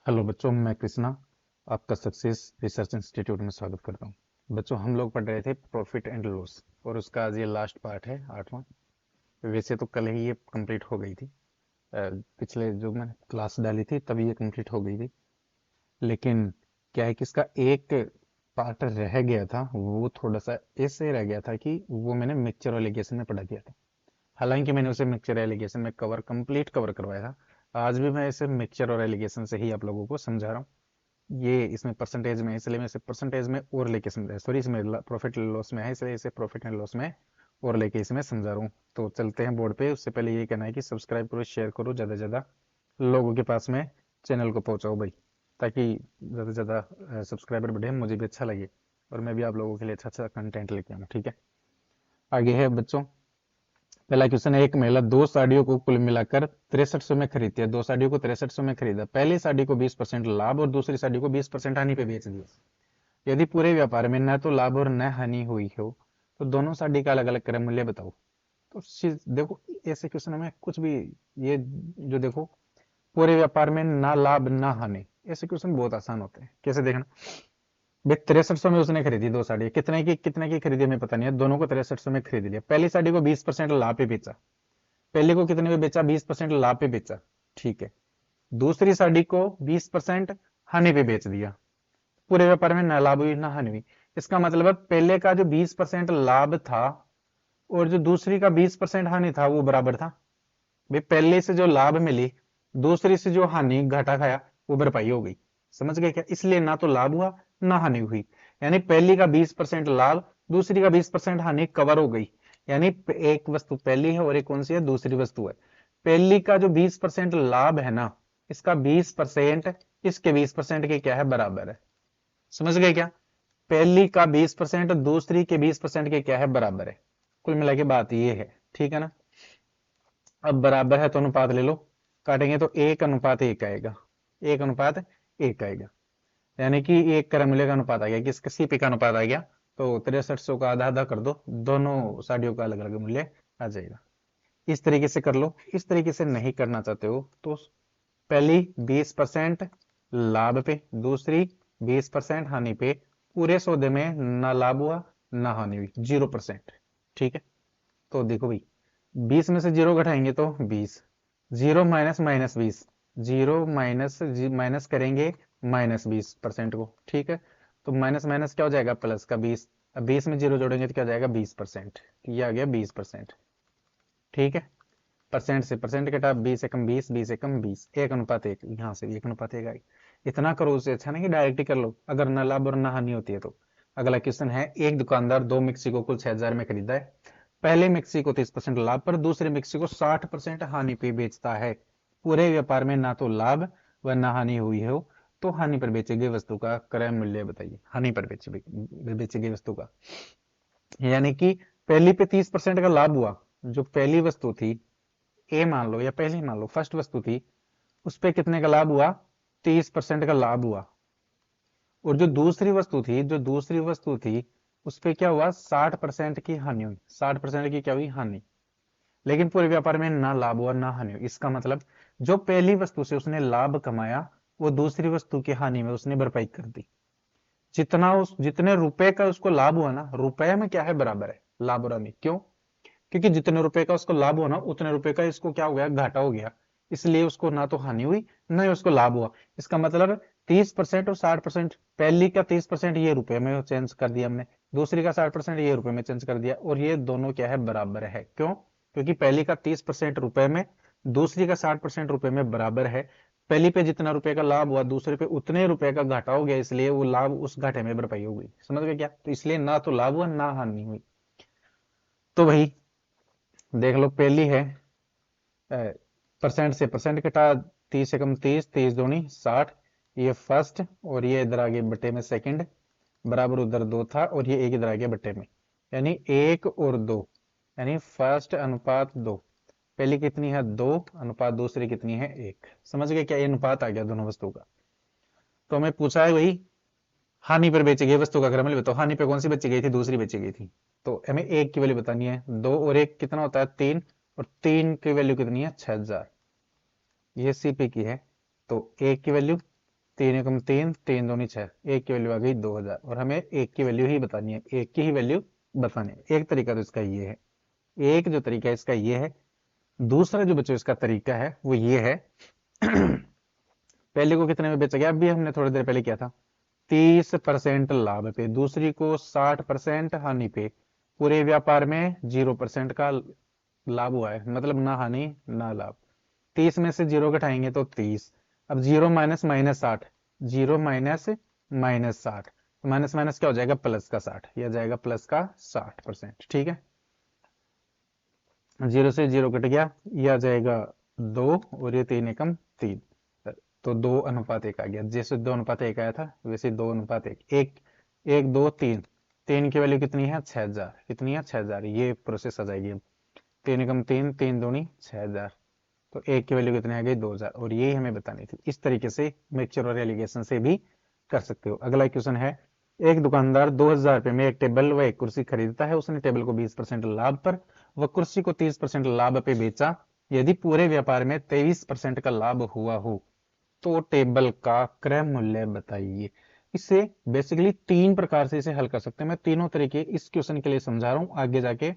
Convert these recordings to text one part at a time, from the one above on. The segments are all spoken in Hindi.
हेलो बच्चों, मैं कृष्णा आपका सक्सेस रिसर्च इंस्टीट्यूट में स्वागत करता हूं। बच्चों, हम लोग पढ़ रहे थे प्रॉफिट एंड लॉस और उसका आज ये लास्ट पार्ट है, 8वां। वैसे तो कल ही ये कंप्लीट हो गई थी। पिछले जो मैंने क्लास डाली थी तभी ये कंप्लीट हो गई थी। लेकिन क्या है कि इसका एक पार्ट रह गया था, वो थोड़ा सा ऐसे रह गया था कि वो मैंने मिक्सचर एलिगेशन में पढ़ा दिया था। हालांकि मैंने उसे मिक्सचर एलिगेशन में कंप्लीट कवर करवाया था। आज भी मैं इसे मिक्सचर और एलिगेशन से ही आप लोगों को समझा रहा हूँ। ये इसमें परसेंटेज में है, इसलिए मैं इसे परसेंटेज में और लेके समझा, सॉरी, इसमें प्रॉफिट एंड लॉस में है इसलिए इसे प्रॉफिट एंड लॉस में और लेके इसमें समझा रहा हूँ। तो चलते हैं बोर्ड पे। उससे पहले ये कहना है कि सब्सक्राइब करो, शेयर करो, ज़्यादा से ज़्यादा लोगों के पास में चैनल को पहुँचाओ भाई, ताकि ज़्यादा से ज़्यादा सब्सक्राइबर बढ़े, मुझे भी अच्छा लगे और मैं भी आप लोगों के लिए अच्छा अच्छा कंटेंट लेके आऊँ। ठीक है, आगे है बच्चों। पहला क्वेश्चन है, एक महिला दो साड़ियों को कुल मिलाकर 6300 में खरीदती है। दो साड़ियों को 6300 में खरीदा। पहली साड़ी को 20% लाभ और दूसरी साड़ी को 20% हानि पे बेच दिया। यदि पूरे व्यापार में न तो लाभ और न हानि हुई हो तो दोनों साड़ी का अलग अलग क्रय मूल्य बताओ। तो देखो, ऐसे क्वेश्चन में कुछ भी, ये जो देखो, पूरे व्यापार में ना लाभ ना हानि, ऐसे क्वेश्चन बहुत आसान होते हैं। कैसे देखना भाई, 6300 में उसने खरीदी दो साड़ी, कितने की खरीदी हमें पता नहीं है, दोनों को 6300 में खरीद लिया। पहली साड़ी को 20% लाभ पे बेचा। पहले को कितने में बेचा? 20% लाभ पे बेचा। ठीक है। दूसरी साड़ी को 20% हानि पे बेच दिया। पूरे व्यापार में न लाभ हुई न हानि हुई। इसका मतलब है पहले का जो 20% लाभ था और जो दूसरी का 20% हानि था वो बराबर था। भाई, पहले से जो लाभ मिली, दूसरी से जो हानि घाटा खाया, वो भरपाई हो गई। समझ गए क्या? इसलिए ना तो लाभ हुआ ना हानि हुई। यानी पहली का 20% लाभ, दूसरी का 20% हानि कवर हो गई। यानी एक वस्तु पहली है और एक कौन सी है? दूसरी वस्तु है। पहली का जो 20% लाभ है ना, इसका 20% इसके 20% के क्या है? बराबर है। समझ गए क्या? पहली का 20% दूसरी के 20% के क्या है? बराबर है। कुल मिला के बात ये है। ठीक है ना? अब बराबर है तो अनुपात ले लो। काटेंगे तो 1:1 आएगा। 1:1 आएगा। यानी कि एक क्रय मूल्य का अनुपात आ गया, किसका? सीपी का अनुपात आ गया। तो 6300 का आधा आधा कर दो, दोनों साड़ियों का अलग अलग मूल्य आ जाएगा। इस तरीके से कर लो। इस तरीके से नहीं करना चाहते हो तो पहली 20% लाभ पे, दूसरी 20% हानि पे। पूरे सौदे में ना लाभ हुआ ना हानि हुई, 0%। ठीक है। तो देखो भाई, 20 में से 0 घटाएंगे तो 20। 0 माइनस माइनस 20, 0 माइनस माइनस करेंगे -20% को। ठीक है। तो माइनस माइनस क्या हो जाएगा? प्लस का 20। अब 20 में 0 जोड़ेंगे तो क्या हो जाएगा? 20%। ये आ गया 20%। ठीक है। परसेंट से परसेंट कटा, 20 एकम 20, 20 एकम 20, 1:1। यहाँ से भी 1:1 आएगा। इतना करो, उससे अच्छा ना कि डायरेक्ट ही कर लो, अगर ना लाभ और ना हानि होती है तो। अगला क्वेश्चन है, एक दुकानदार दो मिक्सी को कुल 6000 में खरीदा है। पहले मिक्सी को 30% लाभ पर, दूसरे मिक्सी को 60% हानि पे बेचता है। पूरे व्यापार में ना तो लाभ व ना हानि हुई हो तो हानि पर बेची गई वस्तु का क्रय मूल्य बताइए। हानि पर बेची गई वस्तु का, यानी कि पहली पे 30% का लाभ हुआ। जो पहली वस्तु थी, ए मान लो या पहले मान लो फर्स्ट वस्तु थी, उस पे कितने का लाभ हुआ? 30% का लाभ हुआ। और जो दूसरी वस्तु थी उस पे क्या हुआ? 60% की हानि हुई। 60% की क्या हुई? हानि। लेकिन पूरे व्यापार में ना लाभ हुआ ना हानि हुई। इसका मतलब जो पहली वस्तु से उसने लाभ कमाया, वो दूसरी वस्तु की हानि में उसने भरपाई कर दी। जितने रुपए का उसको लाभ हुआ ना, रुपए में क्या है? बराबर है लाभ और हानि। क्यों? क्योंकि जितने रुपए का उसको लाभ हुआ ना, उतने रुपए का इसको क्या हो गया? घाटा हो गया। इसलिए उसको ना तो हानि हुई ना ही उसको लाभ हुआ। इसका मतलब 30% और 60%, पहली का 30% ये रुपए में चेंज कर दिया हमने, दूसरी का 60% ये रुपए में चेंज कर दिया, और ये दोनों क्या है? बराबर है। क्यों? क्योंकि पहली का 30% रुपए में, दूसरी का 60% रुपए में बराबर है। पहली पे जितना रुपए का लाभ हुआ, दूसरे पे उतने रुपए का घाटा हो गया, इसलिए वो लाभ उस घाटे में भरपाई हो गई। समझ गए क्या? तो इसलिए ना तो लाभ हुआ ना हानि हुई। तो भाई देख लो, पहली है परसेंट से परसेंट कटा, 30 एकम 30, 30 दूनी 60। ये फर्स्ट और ये इधर आ गया बट्टे में सेकंड, बराबर उधर 2 था और ये एक इधर आ गया बट्टे में। यानी 1 और 2, यानी फर्स्ट अनुपात 2। पहली कितनी है? 2 अनुपात दूसरी कितनी है? 1। समझ गए क्या? ये अनुपात आ गया दोनों वस्तु का। तो हमें पूछा है वही, हानि पर बेची गई वस्तु का क्रम बताओ। हानि पे कौन सी बेची गई थी? दूसरी बेची गई थी। तो हमें एक की वैल्यू बतानी है। 2 और 1 कितना होता है? 3। और 3 की वैल्यू कितनी है? 6000। ये सीपी की है। तो एक की वैल्यू 3 एकम 3, 3 दूनी 6, एक की वैल्यू आ गई 2000 और हमें एक की वैल्यू ही बतानी है, एक की ही वैल्यू बतानी है। एक तरीका तो इसका ये है, एक जो तरीका है इसका ये है। दूसरा जो बच्चों इसका तरीका है वो ये है पहले को कितने में बेचा गया, अभी हमने थोड़ी देर पहले किया था, 30% लाभ पे, दूसरी को 60% हानि पे, पूरे व्यापार में 0% का लाभ हुआ है, मतलब ना हानि ना लाभ। 30 में से 0 घटाएंगे तो 30। अब 0 माइनस माइनस 60, 0 माइनस माइनस 60, तो माइनस माइनस क्या हो जाएगा, प्लस का 60, यह जाएगा प्लस का 60%। ठीक है, 0 से 0 कट गया, यह आ जाएगा 2 और ये 3 एकम 3, तो 2:1 आ गया। जैसे 2:1 आया था वैसे 2:1, एक एक 2 3, 3 की वैल्यू कितनी है, 6000, कितनी है 6000, ये प्रोसेस आ जाएगी। अब 3 एकम 3, 3 दूनी 6000, तो एक की वैल्यू कितनी आ गई 2000, और यही हमें बतानी थी। इस तरीके से मिक्सचर और एलिगेशन से भी कर सकते हो। अगला क्वेश्चन है, एक दुकानदार 2000 रुपए में एक टेबल व एक कुर्सी खरीदता है। उसने टेबल को 20% लाभ पर व कुर्सी को 30% लाभ पे बेचा। यदि पूरे व्यापार में 23% का लाभ हुआ हो तो टेबल का क्रय मूल्य बताइए। इसे बेसिकली 3 प्रकार से इसे हल कर सकते हैं। मैं तीनों तरीके इस क्वेश्चन के लिए समझा रहा हूं, आगे जाके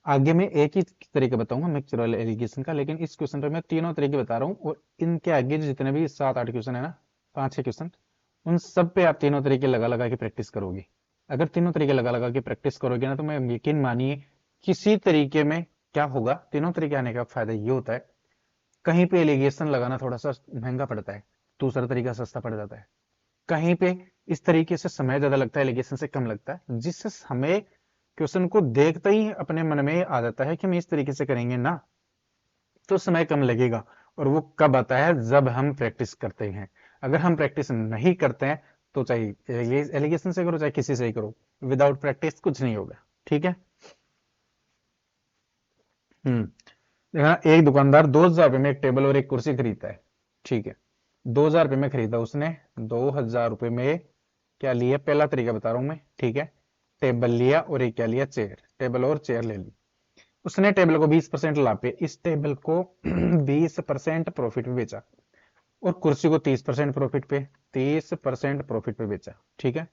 आगे में एक ही तरीका बताऊंगा मिक्सचर एलिगेशन का, लेकिन इस क्वेश्चन पर मैं तीनों तरीके बता रहा हूँ। और इनके आगे जितने भी 7-8 क्वेश्चन है ना, 5-6 क्वेश्चन, उन सब पे आप तीनों तरीके लगा लगा के प्रैक्टिस करोगे। अगर तीनों तरीके लगा लगा के प्रैक्टिस करोगे ना, तो मैं यकीन मानिए किसी तरीके में क्या होगा, तीनों तरीके आने का फायदा ये होता है, कहीं पे एलिगेशन लगाना थोड़ा सा महंगा पड़ता है, दूसरा तरीका सस्ता पड़ जाता है। कहीं पे इस तरीके से समय ज्यादा लगता है, एलिगेशन से कम लगता है, जिससे हमें क्वेश्चन को देखते ही अपने मन में आ जाता है कि हम इस तरीके से करेंगे ना तो समय कम लगेगा। और वो कब आता है, जब हम प्रैक्टिस करते हैं। अगर हम प्रैक्टिस नहीं करते हैं तो चाहे एलिगेशन से करो चाहे किसी से ही करो, विदाउट प्रैक्टिस कुछ नहीं होगा। ठीक है। देखा, एक दुकानदार 2000 रुपए में एक टेबल और एक कुर्सी खरीदता है। ठीक है, 2000 रुपए में खरीदा उसने, 2000 रुपए में क्या लिया, पहला तरीका बता रहा हूं मैं। ठीक है, टेबल लिया और एक क्या लिया, चेयर, टेबल और चेयर ले ली। उसने टेबल को 20% लाभ पे, इस टेबल को 20% प्रॉफिट पे बेचा और कुर्सी को 30% प्रॉफिट पे, 30% प्रॉफिट पे बेचा। ठीक है,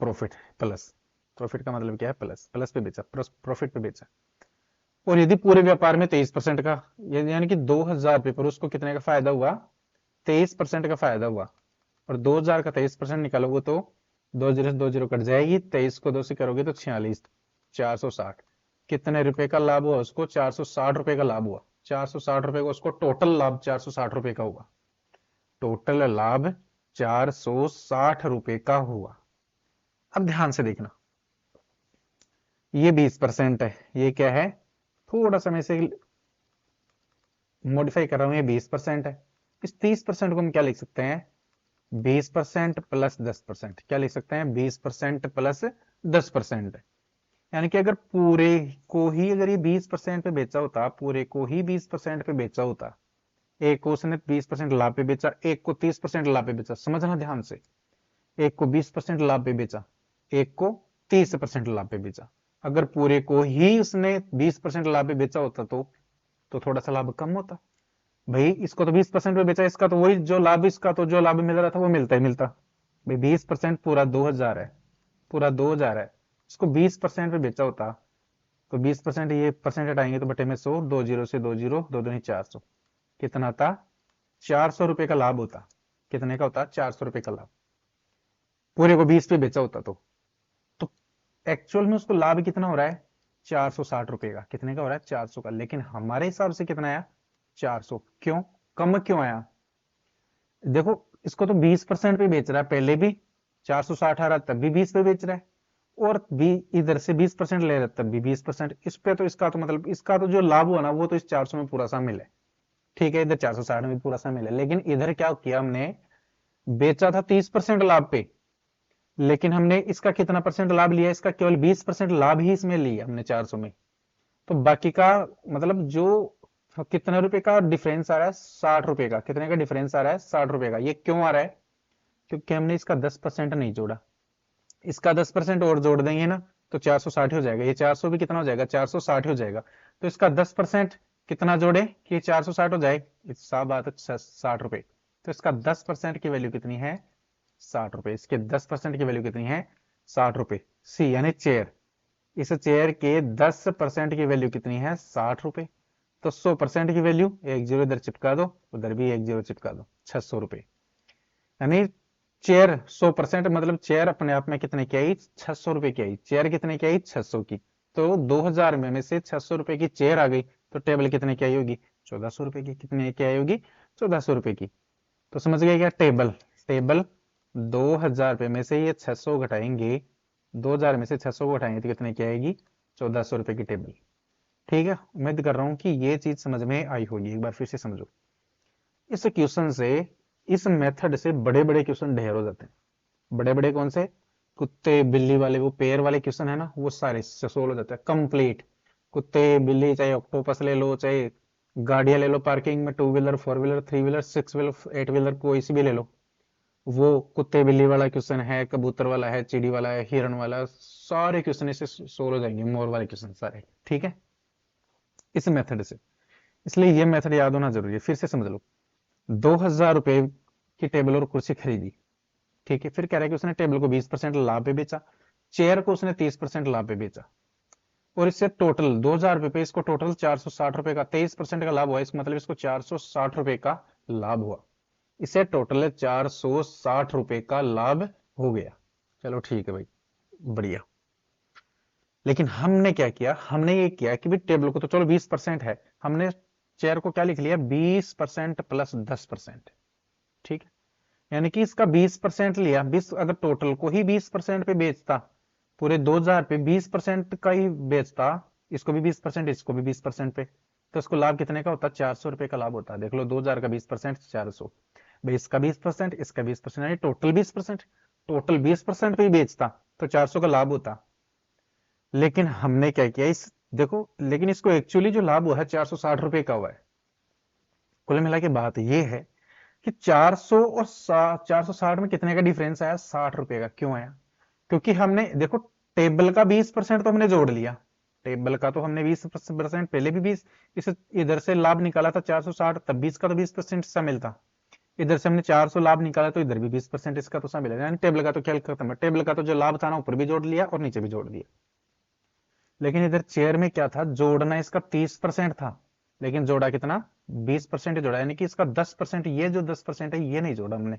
प्रॉफिट प्लस, प्रॉफिट का मतलब क्या है, प्लस, प्लस पे बेचा, प्रॉफिट पे बेचा। और यदि पूरे व्यापार में 23% का, यानी कि 2000 रुपए पर उसको कितने का फायदा हुआ, 23% का फायदा हुआ। और 2000 का 23% निकालोगे तो 2 जीरो कट जाएगी, 23 को 2 से करोगे तो 46, 460। कितने रुपए का लाभ हुआ उसको, 460 रुपए का लाभ हुआ। 460 रुपए का उसको टोटल लाभ 460 रुपए का हुआ, टोटल लाभ 460 रुपए का हुआ। अब ध्यान से देखना, ये 20% है, ये क्या है, थोड़ा सा मैं इसे मॉडिफाई कर रहा हूं, ये 20% है। इस 30% को हम क्या लिख सकते हैं, 20% प्लस 10%। क्या लिख सकते हैं, 20% प्लस 10%। यानी कि अगर पूरे को ही, अगर ये 20% पे बेचा होता, पूरे को ही 20% पे बेचा होता, एक को उसने 20% लाभ पे बेचा, एक को 30% लाभ पे बेचा, समझना ध्यान से, एक को 20% लाभ पे बेचा, एक को 30% लाभ पे बेचा। अगर पूरे को ही उसने 20% लाभ पे बेचा होता तो थोड़ा सा लाभ कम होता। भाई इसको तो 20% पे बेचा, इसका तो वही जो लाभ, इसका तो जो लाभ मिल रहा था वो मिलता ही मिलता। भाई 20% पूरा 2000 है, पूरा 2000 है, इसको 20% पे बेचा होता तो 20%, ये परसेंट हटाएंगे तो बटे में 100, 2 जीरो से 2 जीरो, 2 दूनी 400, कितना था, 400 रुपए का लाभ होता। कितने का होता, 400 रुपए का लाभ, पूरे को 20 पे बेचा होता तो एक्चुअल में उसको लाभ कितना हो रहा है, 460 रुपए का। कितने का हो रहा है, 400 का, लेकिन हमारे हिसाब से कितना आया, 400। क्यों, कम क्यों आया, देखो इसको तो 20% पे बेच रहा है, पहले भी 460 आ रहा तब भी 20 पे बेच रहा है, और भी इधर से 20% ले रहा है तब भी 20%। इस पे तो इसका तो मतलब इसका तो जो लाभ हुआ ना वो तो इस 400 में पूरा शामिल है। ठीक है, इधर 460 में पूरा शामिल है, लेकिन इधर क्या किया हमने, बेचा था 30% लाभ पे, लेकिन हमने इसका कितना परसेंट लाभ लिया, इसका केवल 20% लाभ ही इसमें लिया हमने 400 में। तो बाकी का मतलब जो कितने रुपए का डिफरेंस आ रहा है, 60 रुपए का, कितने का डिफरेंस आ रहा है, 60 रुपए का। ये क्यों आ रहा है, क्योंकि हमने इसका 10% नहीं जोड़ा, इसका 10% और जोड़ देंगे ना तो 460 हो जाएगा, ये 400 भी कितना हो जाएगा, 460 हो जाएगा। तो इसका 10% कितना जोड़े कि 460 हो जाए, साफ बात है 60 रुपए, तो इसका 10% की वैल्यू कितनी है? 60 रुपए। इसके 10% की वैल्यू कितनी है? 60 रुपए। सी यानी चेयर, इस चेयर के 10% की वैल्यू कितनी है? 60 रुपए। तो 100% की वैल्यू, एक जीरो इधर चिपका दो, उधर भी एक जीरो चिपका दो, 600 रुपए। यानी चेयर 100% मतलब चेयर अपने आप में कितने की आई? 600 रुपए की आई। चेयर कितने की आई? 600 की। तो 2000 में से 600 रुपए की चेयर आ गई, तो टेबल कितने की आई होगी? 1400 रुपए की। कितने की आई होगी? 1400 रुपए की। तो समझ गए क्या? टेबल, टेबल 2000 रुपए में से ये 600 घटाएंगे, 2000 में से 600 को घटाएंगे तो कितने की आएगी? 1400 रुपए की टेबल। ठीक है, उम्मीद कर रहा हूं कि ये चीज समझ में आई होगी। एक बार फिर से समझो। इस क्वेश्चन से, इस मेथड से बड़े बड़े क्वेश्चन ढेर हो जाते हैं। बड़े बड़े कौन से? कुत्ते बिल्ली वाले, वो पेयर वाले क्वेश्चन है ना, वो सारे इससे सोल्व हो जाते हैं कंप्लीट। कुत्ते बिल्ली, चाहे ऑक्टोपस ले लो, चाहे गाड़ियां ले लो पार्किंग में, 2 wheeler 4 wheeler 3 wheeler 6 wheeler 8 wheeler, कोई सी भी ले लो, वो कुत्ते बिल्ली वाला क्वेश्चन है, कबूतर वाला है, चिड़ी वाला है, हिरन वाला, सारे क्वेश्चन इससे सोल्व हो जाएंगे, मोर वाले क्वेश्चन सारे। ठीक है, इस मेथड से। इसलिए ये मेथड याद होना जरूरी है। फिर से समझ लो। 2000 रुपए की टेबल और कुर्सी खरीदी, ठीक है। फिर कह रहा है कि उसने टेबल को 20% लाभ पे बेचा, चेयर को उसने 30% लाभ पे बेचा, और इससे टोटल 2000 रुपए पे इसको टोटल 460 रुपए का 23% का लाभ हुआ। इसका मतलब इसको 460 रुपए का लाभ हुआ। इसे टोटल 460 रुपए का लाभ हो गया। चलो ठीक है भाई, बढ़िया। लेकिन हमने क्या किया? हमने ये किया कि भी टेबल को तो चलो 20% है, हमने चेयर को क्या लिख लिया? 20% प्लस 10%। ठीक है, यानी कि इसका 20% लिया। 20, अगर टोटल को ही 20% पे बेचता, पूरे 2000 पे 20% का ही बेचता, इसको भी 20%, इसको भी 20% पे, तो इसको लाभ कितने का होता? 400 रुपए का लाभ होता। देख लो, 2000 का 20%, 400। भाई इसका 20%, इसका 20%, यानी टोटल 20%। टोटल 20% पे ही बेचता तो 400 का लाभ होता। लेकिन हमने क्या किया? इस देखो, लेकिन इसको एक्चुअली जो लाभ हुआ है 460 रुपए का हुआ है। कुल मिला के बात ये है कि 400 और 460 में कितने का डिफरेंस आया? 60 रुपए का। क्यों आया? क्योंकि हमने देखो, टेबल का 20% तो हमने जोड़ लिया। टेबल का तो हमने 20% पहले भी 20, इस इधर से लाभ निकाला था 460, तब 20 का तो 20% शामिल था। इधर से हमने 400 लाभ निकाला तो इधर भी 20% इसका तो शामिल है। यानी टेबल का तो ख्याल खत्म है। टेबल का तो जो लाभ था ना, ऊपर भी जोड़ लिया और नीचे भी जोड़ दिया। लेकिन इधर चेयर में क्या था? जोड़ना इसका 30% था, लेकिन जोड़ा कितना? 20% जोड़ा। यानी कि इसका 10%, ये जो 10% है ये नहीं जोड़ा हमने।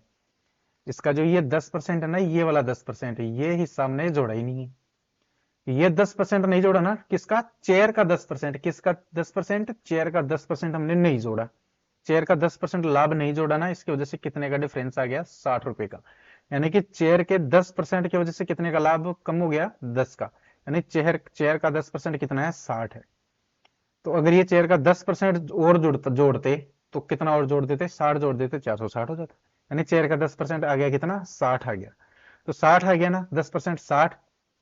इसका जो ये 10% है ना, ये वाला 10% है, ये हिस्सा हमने जोड़ा ही नहीं है। ये 10% नहीं जोड़ा ना, किसका? चेयर का 10%। किसका 10%? चेयर का 10% हमने नहीं जोड़ा। चेयर का 10% लाभ नहीं जोड़ा ना, इसकी वजह से कितने का डिफरेंस आ गया? 60 रुपए का। यानी कि चेयर के 10% की वजह से कितने का लाभ कम हो गया? 10 का। यानी चेयर चेयर का 10% कितना है? 60 है। तो अगर ये चेयर का 10% और जोड़ते तो कितना और जोड़ देते? 60 जोड़ देते, 460 हो जाता। यानी चेयर का 10% आ गया, कितना? 60 आ गया। तो 60 आ गया ना, 10% 60,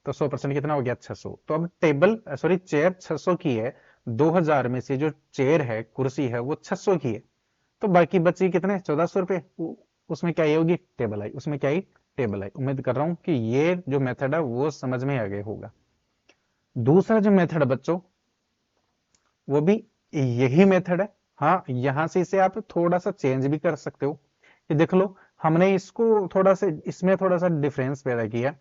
तो 100% कितना हो गया? 600। तो अब टेबल, सॉरी, चेयर 600 की है। 2000 में से जो चेयर है, कुर्सी है, वो 600 की है। तो बाकी बची कितने? 1400 रुपए। उसमें क्या आई होगी? Table I. उसमें क्या आई? Table I. उम्मीद कर रहा हूं कि ये जो मेथड है वो समझ में आ गया होगा। दूसरा जो मेथड है बच्चों, वो भी यही मेथड है। हाँ, यहां से इसे आप थोड़ा सा चेंज भी कर सकते हो। कि देख लो, हमने इसको थोड़ा सा, इसमें थोड़ा सा डिफरेंस पैदा किया,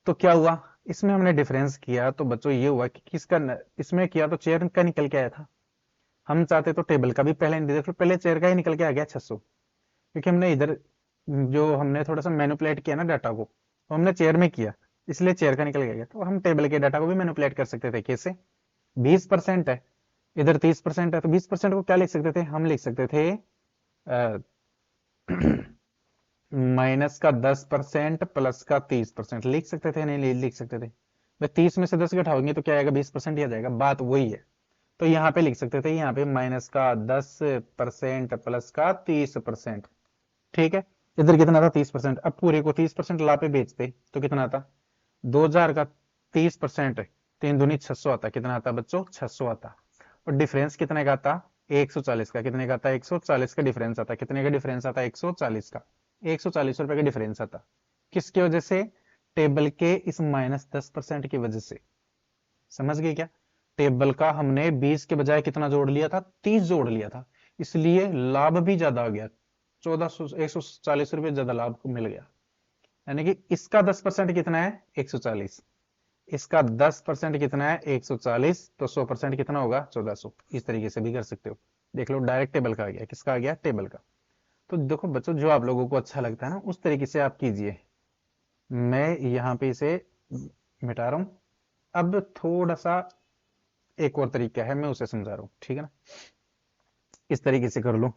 तो क्या हुआ? इसमें हमने डिफरेंस किया तो बच्चों ये हुआ कि इसमें किया तो चेयर का निकल के आया था। हम चाहते तो टेबल का भी पहले नहीं, देखो पहले चेयर का ही निकल के आ गया 600, क्योंकि हमने इधर जो हमने थोड़ा सा मैनिपुलेट किया ना डाटा को, तो हमने चेयर में किया, इसलिए चेयर का निकल गया। तो हम टेबल के डाटा को भी मैनिपुलेट कर सकते थे। कैसे? 20% है, इधर 30% है, तो 20% को क्या लिख सकते थे? हम लिख सकते थे माइनस का 10% प्लस का 30%। लिख सकते थे, नहीं लिख सकते थे? भाई 30 में से 10 घटाओगे तो क्या आएगा? 20% ही आ जाएगा। बात वही है। तो यहाँ पे लिख सकते थे, यहाँ पे माइनस का 10% प्लस का 30%। ठीक है, इधर कितना था? 30%। अब पूरे को 30% ला पे बेचते तो कितना आता? 2000 का 30%, 3 दूनी 600 आता। कितना आता बच्चों? 600 आता। और डिफरेंस कितने का आता? 140 का। कितने का आता? 140 का डिफरेंस आता। कितने का डिफरेंस आता? 140 का। 140 रुपए का डिफरेंस आता। किसकी वजह से? टेबल के इस -10% की वजह से। समझ गए क्या? टेबल का हमने 20 के बजाय कितना जोड़ लिया था? 30 जोड़ लिया था, इसलिए लाभ भी ज्यादा आ गया। 140 ज्यादा लाभ को मिल गया। यानी कि इसका 10% कितना है 140, इसका 10% कितना है 140, तो 100% कितना होगा 1400। इस तरीके से भी कर सकते हो। देख लो डायरेक्ट टेबल का आ गया, किसका आ गया टेबल का। तो देखो बच्चों जो आप लोगों को अच्छा लगता है ना उस तरीके से आप कीजिए। मैं यहाँ पे इसे मिटा रहा हूं। अब थोड़ा सा एक और तरीका है, मैं उसे समझा रहा हूँ, ठीक है ना। इस तरीके से कर लो,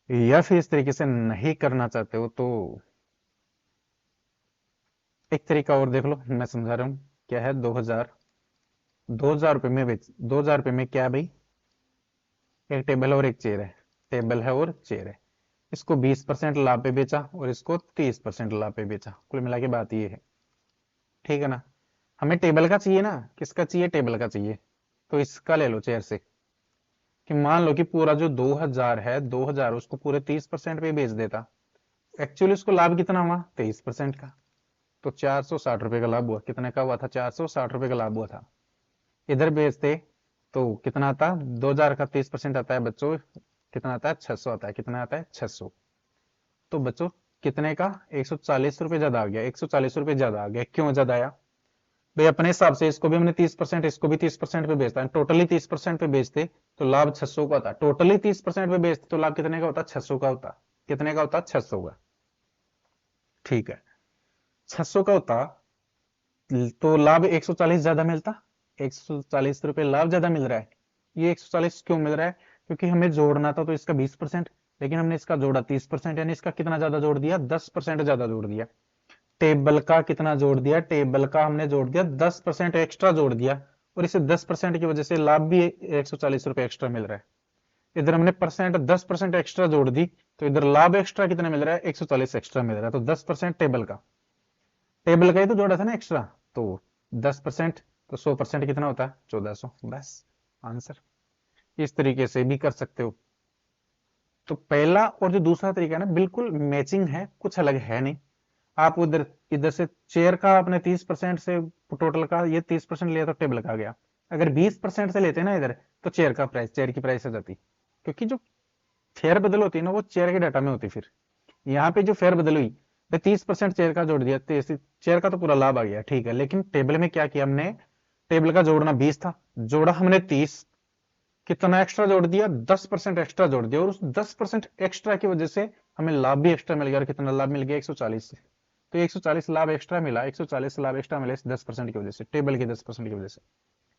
या फिर इस तरीके से नहीं करना चाहते हो तो एक तरीका और देख लो, मैं समझा रहा हूँ। क्या है 2000 रुपये में बेच, 2000 रुपये में क्या है भाई, एक टेबल और एक चेयर है, टेबल है और चेयर है। इसको 20% लाभ पे बेचा और इसको 30% लाभ पे बेचा, कुल मिला के बात ये है, ठीक है ना। हमें टेबल का चाहिए ना, किसका चाहिए टेबल का चाहिए, तो इसका ले लो चेयर से। कि मान लो कि पूरा जो 2000 है, 2000 उसको पूरे 30% पे बेच देता, एक्चुअली उसको लाभ कितना हुआ 23% का। तो 460 रुपए का लाभ हुआ, कितने का हुआ था 460 रुपए का लाभ हुआ था। इधर बेचते तो कितना आता, 2000 का 30% आता है बच्चों, कितना आता है 600 आता है, कितना आता है 600। तो बच्चों कितने का 140 रुपए ज्यादा आ गया, 140 रुपए ज्यादा आ गया, क्यों ज्यादा आया भाई, अपने हिसाब से इसको भी हमने 30%, इसको भी 30% पे बेचता है, टोटली 30% पे बेचते तो लाभ 600 का होता, टोटली 30% पे बेचते तो लाभ कितने का होता 600 का होता, कितने का होता 600 का, ठीक है 600 का होता। तो लाभ 140 ज्यादा मिलता, 140 रुपए लाभ ज्यादा मिल रहा है। ये 140 क्यों मिल रहा है, क्योंकि हमें जोड़ना था तो इसका 20%, लेकिन हमने इसका जोड़ा 30%, यानी इसका कितना ज्यादा जोड़ दिया 10% ज्यादा जोड़ दिया। टेबल का कितना जोड़ दिया, टेबल का हमने जोड़ दिया 10% एक्स्ट्रा जोड़ दिया, और इसे 10% की वजह से लाभ भी 140 रुपए एक्स्ट्रा मिल रहा है। इधर हमने परसेंट 10% एक्स्ट्रा जोड़ दी, तो इधर लाभ एक्स्ट्रा कितना मिल रहा है 140 एक्स्ट्रा मिल रहा है। तो 10% टेबल का, टेबल का ही तो जोड़ा था ना एक्स्ट्रा, तो 10%, तो 100% कितना होता है 1400, बस आंसर। इस तरीके से भी कर सकते हो। तो पहला और जो दूसरा तरीका है ना बिल्कुल मैचिंग है, कुछ अलग है नहीं। आप उधर इधर से चेयर का आपने 30% से टोटल का ये 30% लिया तो टेबल का आ गया। अगर 20% से लेते ना इधर, तो चेयर का प्राइस, चेयर की प्राइस आ जाती, क्योंकि जो फेयर बदल होती है ना वो चेयर के डाटा में होती। फिर यहाँ पे जो फेयर बदल हुई, 30% चेयर का जोड़ दिया, चेयर का तो पूरा लाभ आ गया, ठीक है। लेकिन टेबल में क्या किया हमने, टेबल का जोड़ना 20 था, जोड़ा हमने 30, कितना एक्स्ट्रा जोड़ दिया 10% एक्स्ट्रा जोड़ दिया, और उस 10% एक्स्ट्रा की वजह से हमें लाभ भी एक्स्ट्रा मिल गया। और कितना लाभ मिल गया 140 से, तो 140 लाभ एक्स्ट्रा मिला, 140 लाभ एक्स्ट्रा मिला इस 10% की वजह से, टेबल के 10% की वजह से।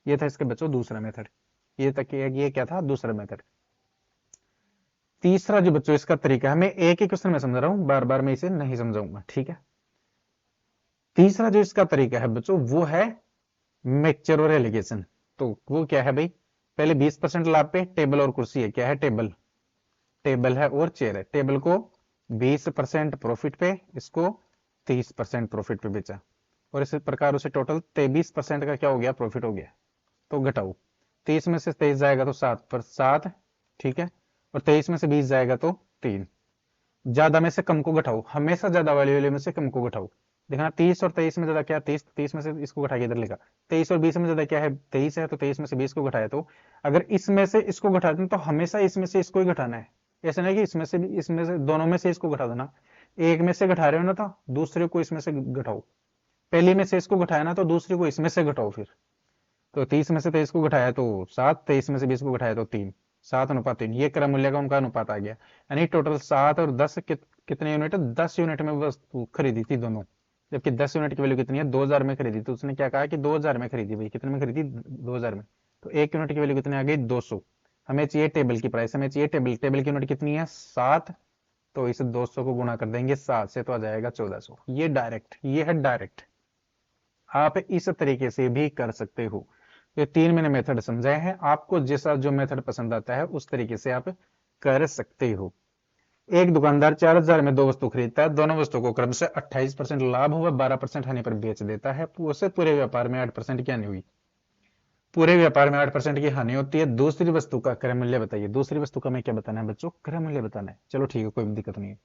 ये था इसके बच्चों दूसरा मेथड। ये तक ये क्या था दूसरा मेथड। तीसरा जो बच्चों इसका तरीका है, मैं एक ही क्वेश्चन में समझ रहा हूं, बार बार मैं इसे नहीं समझाऊंगा, ठीक है। तीसरा जो इसका तरीका है बच्चों वो है मिक्सचर और एलिगेशन। तो वो क्या है भाई, पहले 20% लाभ पे टेबल और कुर्सी है, क्या है टेबल, टेबल है और चेयर है। टेबल को 20% प्रॉफिट पे, इसको 30% प्रॉफिट पे बेचा, और इस प्रकार उसे टोटल 23% का क्या हो गया प्रॉफिट हो गया। तो घटाओ, 30 में से 23 जाएगा तो 7 पर 7, ठीक है, और 23 में से 20 जाएगा तो 3। ज्यादा में से कम को घटाओ, हमेशा ज्यादा वाले वाले में से कम को घटाओ। देखना 30 और 23 में ज्यादा क्या, 30, 30 में से इसको घटा के इधर लिखा, 23 और 20 में ज्यादा क्या है 23 है, तो 23 में से 20 को घटाया। तो अगर इसमें से इसको घटा दें तो हमेशा इसमें से इसको ही घटाना है, ऐसा नहीं कि इसमें से भी, इसमें से दोनों में से इसको घटा देना। एक में से घटा रहे हो ना तो दूसरे को इसमें से घटाओ, पहली में से इसको घटाया ना तो दूसरे को इसमें से घटाओ। फिर तो 30 में से 23 को घटाया तो 7, 23 में से 20 को घटाया तो 3, 7:3, ये क्रम मूल्य का उनका अनुपात आ गया। यानी टोटल 7 और 10 कितने यूनिट, 10 यूनिट में वस्तु खरीदी थी दोनों। जबकि 10 यूनिट की वैल्यू कितनी है 2000 में खरीदी, तो उसने क्या कहा कि 2000 में खरीदी भाई, कितने में खरीदी 2000 में। तो एक यूनिट की वैल्यू कितनी आ गई 200। हमें चाहिए टेबल की प्राइस, हमें चाहिए टेबल, टेबल की यूनिट कितनी है 7, तो इस 200 को गुणा कर देंगे 7 से तो आ जाएगा 1400। ये डायरेक्ट, ये है डायरेक्ट। आप इस तरीके से भी कर सकते हो। ये 3 मैंने मेथड समझाए हैं, आपको जैसा जो मेथड पसंद आता है उस तरीके से आप कर सकते हो। एक दुकानदार 4000 में दो वस्तु खरीदता है, दोनों वस्तु को क्रम से 28% लाभ हुआ, 12% हानि पर बेच देता है। उसे पूरे व्यापार में 8% की हानि हुई, पूरे व्यापार में 8% की हानि होती है। दूसरी वस्तु का क्रय मूल्य बताइए, दूसरी वस्तु का मैं क्या बताना है बच्चों, क्रय मूल्य बताना है। चलो ठीक है, कोई दिक्कत नहीं है।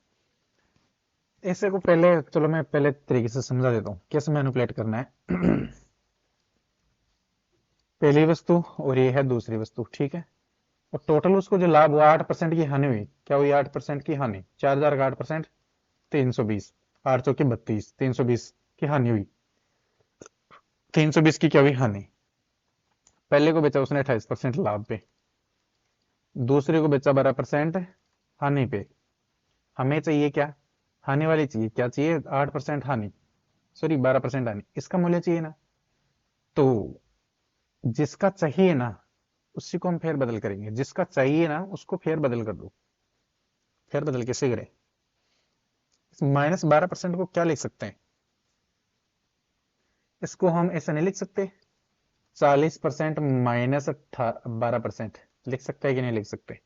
ऐसे को पहले चलो मैं पहले तरीके से समझा देता हूँ कैसे मैनिपुलेट करना है। पहली वस्तु और ये है दूसरी वस्तु, ठीक है। और टोटल उसको जो लाभ हुआ 8% की हानि हुई। क्या हुई? 8% की हानि। 4,000 का 8%, 320। 8 चौके 32, 320 की हानि हुई। 320 की क्या हुई? हानि। पहले को बेचा उसने 28% लाभ पे, दूसरे को बेचा 12% हानि पे। हमें चाहिए क्या? हानि वाली चाहिए। क्या चाहिए? 8% हानि, सॉरी 12% हानि। इसका मूल्य चाहिए ना। तो जिसका चाहिए ना उसी को हम फेर बदल करेंगे। जिसका चाहिए ना उसको फेर बदल कर दो। फेर बदल कैसे करें? -12% को क्या लिख सकते हैं? इसको हम ऐसा नहीं लिख सकते, 40% माइनस 12%। लिख सकते हैं कि नहीं लिख सकते?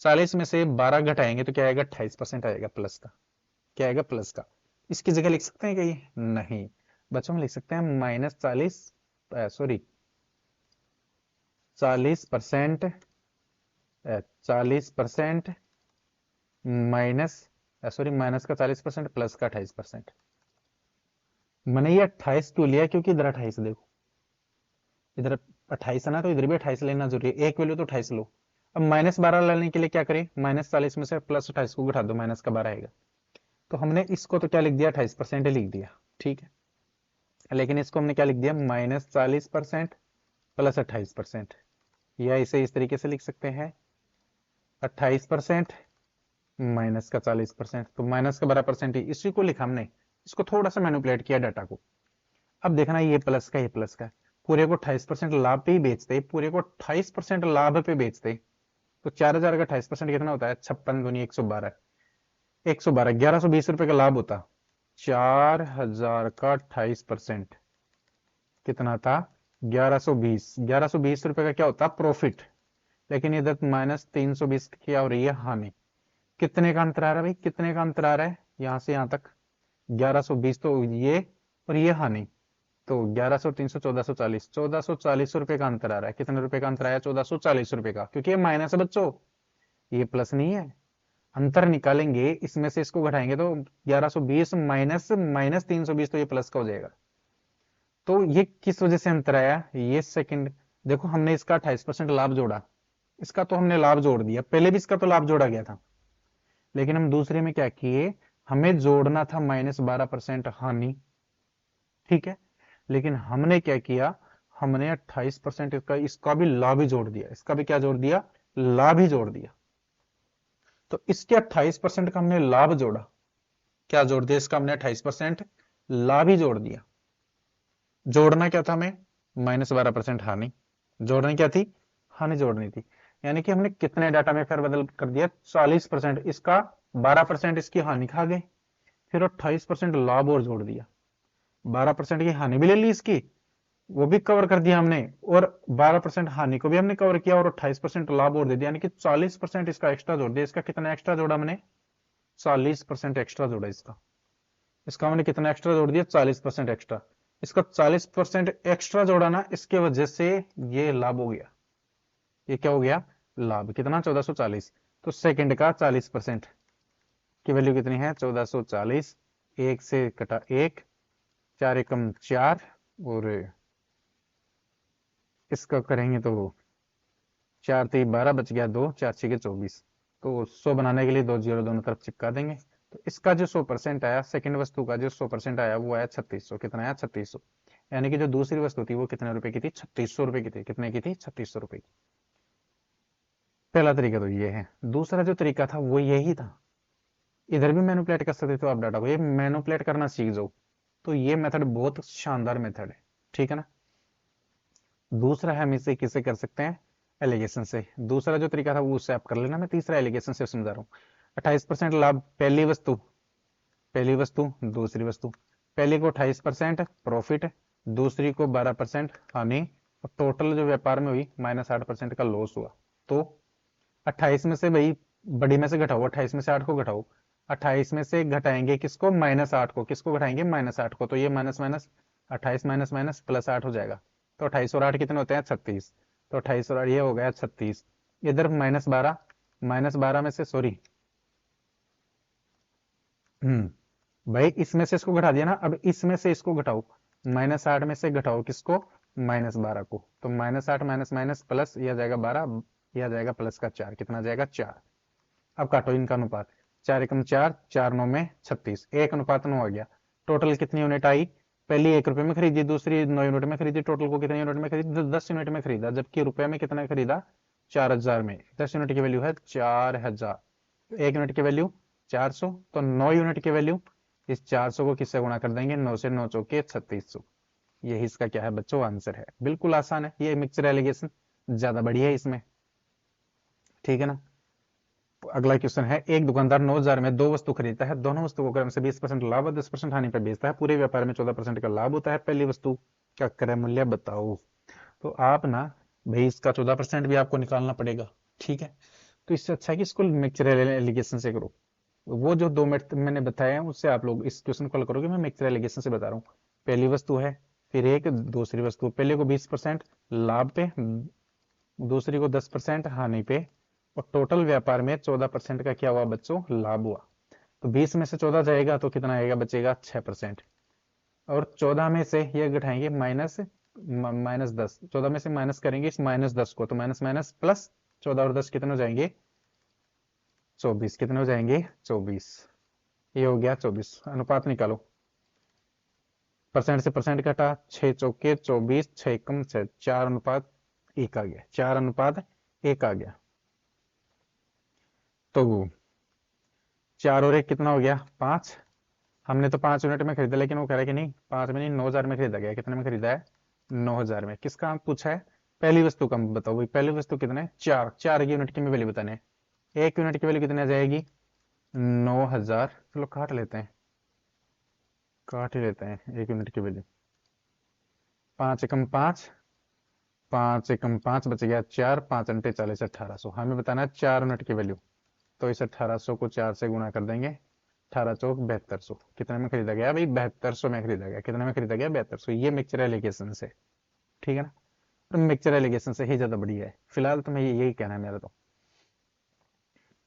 40 में से 12 घटाएंगे तो क्या आएगा? 28% आएगा प्लस का। क्या आएगा? प्लस का। इसकी जगह लिख सकते हैं क्या ये? नहीं। बच्चों में लिख सकते हैं -40, सॉरी 40%, 40% माइनस, सॉरी माइनस का 40%, प्लस का 28%। मैंने ये 28 क्यों लिया? क्योंकि इधर 28 देखो, इधर 28 है ना, तो इधर भी 28 लेना जरूरी है। एक वैल्यू तो 28 लो। अब -12 लाने के लिए क्या करें? -40 में से +28 को घटा दो, माइनस का 12 आएगा। तो हमने इसको तो क्या लिख दिया? 28% लिख दिया, ठीक है। लेकिन इसको हमने क्या लिख दिया? -40% +28%। या इसे इस तरीके से लिख सकते हैं, 28% माइनस का 40%। तो माइनस का 12% ही इसी को लिखा हमने। इसको थोड़ा सा मैनिपुलेट किया डाटा को। अब देखना, ये प्लस का, ये प्लस का। पूरे को 28% लाभ पे ही बेचते, पूरे को 28% लाभ पे बेचते। तो 4,000 का 28% कितना होता है? 56 दूनी 112, 112, 1120 रुपए का लाभ होता। 4,000 का 28% कितना था? 1120। 1120 रुपए का क्या होता? प्रॉफिट। लेकिन इधर -320 क्या हो रही है? हानि। कितने का अंतर आ रहा है भाई? कितने का अंतर आ रहा है यहां से यहां तक? 1120 तो ये, और ये हानि। तो 1100, 300, 1440, 1440 रुपए का अंतर आ रहा है। कितने रुपए का अंतर आया? 1440 रुपए का, क्योंकि ये माइनस है बच्चों, ये प्लस नहीं है। अंतर निकालेंगे, इसमें से इसको घटाएंगे तो 1120 माइनस माइनस 320, तो ये प्लस का हो जाएगा। तो ये किस वजह से अंतर आया? ये सेकंड। देखो हमने इसका 28% लाभ जोड़ा, इसका तो हमने लाभ जोड़ दिया, पहले भी इसका तो लाभ जोड़ा गया था। लेकिन हम दूसरे में क्या किए? हमें जोड़ना था -12% हानि, ठीक है। लेकिन हमने क्या किया? हमने 28% इसका, इसका भी लाभ ही जोड़ दिया। इसका भी क्या जोड़ दिया? लाभ ही जोड़ दिया। तो इसके 28% का हमने लाभ जोड़ा। क्या जोड़ दिया? इसका हमने 28% लाभ ही जोड़ दिया। जोड़ना क्या था हमें? -12% हानि। जोड़नी क्या थी? हानि जोड़नी थी। यानी कि हमने कितने डाटा में फेरबदल कर दिया? 40%। इसका 12% इसकी हानि खा गए, फिर 28% लाभ और जोड़ दिया। 12% की हानि भी ले ली इसकी, वो भी कवर कर दिया हमने, और 12% हानि को भी हमने कवर किया, और 28% लाभ और दे दिया। यानी कि 40% इसका एक्स्ट्रा जोड़ दिया। इसका कितना एक्स्ट्रा जोड़ा हमने? 40% एक्स्ट्रा जोड़ा इसका। इसका हमने कितना एक्स्ट्रा जोड़ दिया? 40% एक्स्ट्रा। इसका 40% एक्स्ट्रा जोड़ा ना, इसके वजह से ये लाभ हो गया। ये क्या हो गया? लाभ। कितना? 1440। तो सेकंड का 40% की वैल्यू कितनी है? 1440। एक से कटा एक, 4 एकम 4, और इसका करेंगे तो 4 3 12, बच गया 2, 4 6 24। तो 100 बनाने के लिए 2 जीरो दोनों तरफ चिपका देंगे। तो इसका जो 100% आया, सेकंड वस्तु का जो 100% आया, वो आया 3600। कितना आया? 3600। यानी कि जो दूसरी वस्तु थी वो कितने रुपए की थी? 3600 रुपए की थी। कितने की थी? 3600 रुपए की। पहला तरीका तो ये है। दूसरा जो तरीका था वो यही था। इधर भी मैनिपुलेट कर सकते थे आप डाटा को। ये मैनिपुलेट करना सीख जाओ, तो ये मेथड बहुत शानदार मेथड है, ठीक है ना। दूसरा है, हम इसे किसे कर सकते हैं? एलिगेशन से। दूसरा जो तरीका था वो उससे आप कर लेना, मैं तीसरा एलिगेशन से समझा रहा हूँ। 28% लाभ पहली वस्तु, पहली वस्तु दूसरी वस्तु। पहली को 28% प्रॉफिट, दूसरी को 12% हानि, और टोटल जो व्यापार में हुई -8% का लॉस हुआ। तो 28 में से भाई बड़ी में से घटाओ, 28 में से 8 को घटाओ। 28 में से घटाएंगे किसको? -8 को। किसको घटाएंगे? -8 को। तो ये माइनस माइनस, 28 माइनस माइनस +8 हो जाएगा। तो 28 और 8 कितने होते हैं? 36। तो 28 और 8 ये हो गया 36। इधर -12, -12 में से, सॉरी, भाई इसमें से इसको घटा दिया ना, अब इसमें से इसको घटाओ। -8 में से घटाओ किसको? -12 को। तो -8 माइनस माइनस प्लस, ये आ जाएगा 12, ये आ जाएगा प्लस का 4, कितना आ जाएगा 4। अब काटो इनका अनुपात, 4 एकम 4, 4 9 में 36, 1:9 आ गया। टोटल कितनी यूनिट आई, पहली 1 रुपए में खरीदी, दूसरी 9 यूनिट में खरीदी, टोटल को कितने यूनिट में खरीदी, 10 यूनिट में खरीदा, जबकि रुपए में कितना खरीदा, 4000 में। 10 यूनिट की वैल्यू है 4000, 1 यूनिट की वैल्यू 400, तो 9 यूनिट की वैल्यू, इस 400 को किससे गुणा कर देंगे, 9 से 9 चौके 3600। यही इसका क्या है बच्चों, आंसर है। बिल्कुल आसान है ये, मिक्सचर एलिगेशन ज्यादा बढ़िया है इसमें, ठीक है ना। अगला क्वेश्चन है, एक दुकानदार 9000 में 2 वस्तु खरीदता है, दोनों वस्तु को क्रम से 20% लाभ और 10% हानि पर बेचता है, पूरे व्यापार में 14% का लाभ होता है, पहली वस्तु का क्रय मूल्य बताओ। तो आप ना भाई इसका 14% भी आपको निकालना पड़ेगा, ठीक है। तो इससे अच्छा है कि इसको मिक्सचर एलिगेशन से करो। वो जो 2 मेथड मैंने बताया है उससे आप लोग इस क्वेश्चन को हल करोगे, मैं मिक्सचर एलिगेशन से बता रहा हूँ। पहली वस्तु है, फिर एक दूसरी वस्तु, पहले को 20% लाभ पे, दूसरी को 10% हानि पे, और टोटल व्यापार में 14% का क्या हुआ बच्चों, लाभ हुआ। तो 20 में से 14 जाएगा तो कितना आएगा, बचेगा 6%। और 14 में से ये घटाएंगे माइनस 10, 14 में से माइनस करेंगे इस माइनस 10 को, तो माइनस माइनस प्लस, 14 और 10 कितने हो जाएंगे, 24, कितने हो जाएंगे 24। ये हो गया 24। अनुपात निकालो, परसेंट से परसेंट घटा, 6 चौके 24, 6 कम 6, 4:1 आ गया, 4:1 आ गया। तो 4 और 1 कितना हो गया, 5। हमने तो 5 यूनिट में खरीदा, लेकिन वो कह रहा है कि नहीं 5 में नहीं, 9000 में खरीदा गया। कितने में खरीदा है, 9000 में। किसका पूछा है, पहली वस्तु का बताओ भाई, पहली वस्तु कितने, 4, 4 की यूनिट की वैल्यू बताने हैं। 1 यूनिट की वैल्यू कितनी आ जाएगी, 9000। चलो काट लेते हैं, काट ही लेते हैं 1 यूनिट की वैल्यू। 5 एकम 5, 5 एकम 5 बच गया 4, 5 अंटे 40, 1800। हमें बताना है 4 यूनिट की वैल्यू। तो इस 1800 को 4 से गुणा कर देंगे, 18 चौक 7200। कितने में खरीदा गया भाई, 7200 में खरीदा गया। कितने में खरीदा गया, 7200। ये मिक्सचर एलिगेशन से, ठीक है ना। तो मिक्सचर एलिगेशन से ही ज्यादा बढ़िया है। फिलहाल तो मैं यही कहना है मेरा तो।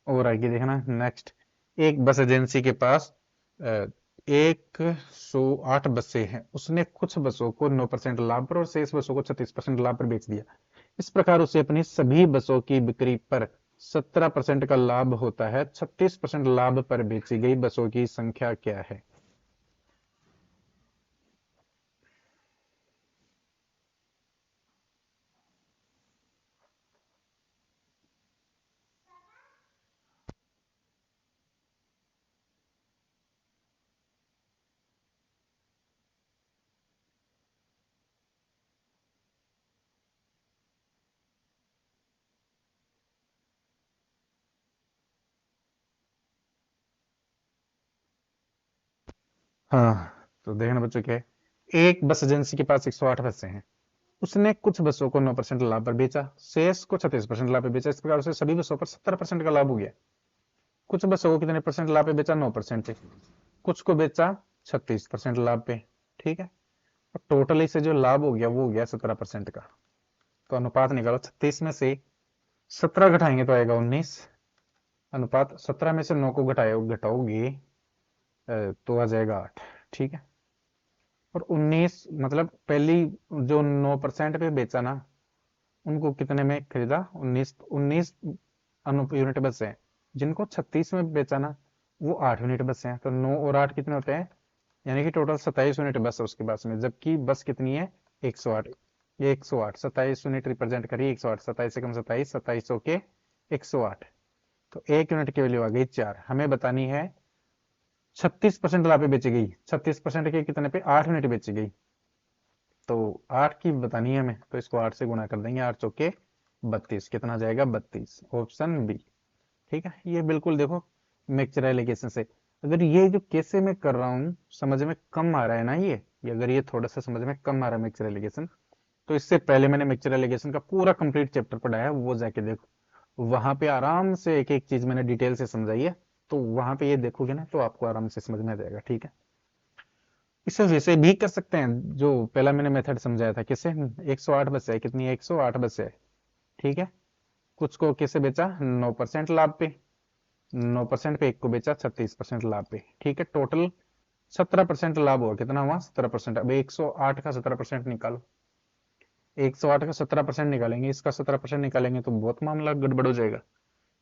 और आगे देखना नेक्स्ट, एक बस एजेंसी के पास 108 बसें हैं, उसने कुछ बसों को 9% लाभ पर और शेष बसों को 36% लाभ पर बेच दिया। इस प्रकार उसे अपनी सभी बसों की बिक्री पर 17% का लाभ होता है। 36% लाभ पर बेची गई बसों की संख्या क्या है। हाँ, तो देखना बच्चों क्या है, एक बस एजेंसी के पास 108 बसें हैं, उसने कुछ बसों को 9% लाभ पर बेचा, शेष को 36% लाभ पर बेचा। इस प्रकार उसे सभी बसों पर 17% का लाभ हो गया। कुछ बसों को कितने परसेंट लाभ पे बेचा, 9% पे, कुछ को बेचा 36% लाभ पे, ठीक है। और टोटली से जो लाभ हो गया वो हो गया 17% का। तो अनुपात निकालो, 36 में से 17 घटाएंगे तो आएगा 19। अनुपात 17 में से 9 को घटाओगे तो आ जाएगा 8, ठीक है। और 19 मतलब पहली जो 9% पे बेचा ना, उनको कितने में खरीदा, 19, 19 यूनिट बस है। जिनको 36 में बेचा ना, वो 8 यूनिट बस हैं। तो 9 और 8 कितने होते हैं, यानी कि टोटल 27 यूनिट बस है उसके पास में, जबकि बस कितनी है 108। ये 108, 27 यूनिट रिप्रेजेंट करिए 108, 27 से कम 27, 2700 के 108। तो 1 यूनिट की वैल्यू आ गई 4। हमें बतानी है 36% लाभ पे बेची गई, 36% के कितने पे, 8 यूनिट बेची गई। तो 8 की बतानी है हमें, तो इसको 8 से गुणा कर देंगे, 8 चौके 32, कितना जाएगा 32, ऑप्शन बी, ठीक है। ये बिल्कुल देखो मिक्सचर एलिगेशन से। अगर ये जो कैसे मैं कर रहा हूँ समझ में कम आ रहा है ना, ये अगर ये थोड़ा सा समझ में कम आ रहा है मिक्सचर एलिगेशन, तो इससे पहले मैंने मिक्सचर एलिगेशन का पूरा कंप्लीट चैप्टर पढ़ाया है, वो जाके देखो। वहां पे आराम से एक एक चीज मैंने डिटेल से समझाई है। तो वहां पे ये देखोगे ना तो आपको आराम से समझ में आ जाएगा, ठीक है। इसे वैसे भी कर सकते हैं जो पहला मैंने मेथड समझाया था, किसे, 108 बस है, कितनी है 108 बस है, ठीक है। कुछ को कैसे बेचा, 9% लाभ पे, 9% पे, एक को बेचा 36% लाभ पे, ठीक है। टोटल 17% लाभ हुआ, कितना हुआ 17%। अब 108 का 17% निकालो, 108 का 17% निकालेंगे, इसका 17% निकालेंगे तो बहुत मामला गड़बड़ हो जाएगा।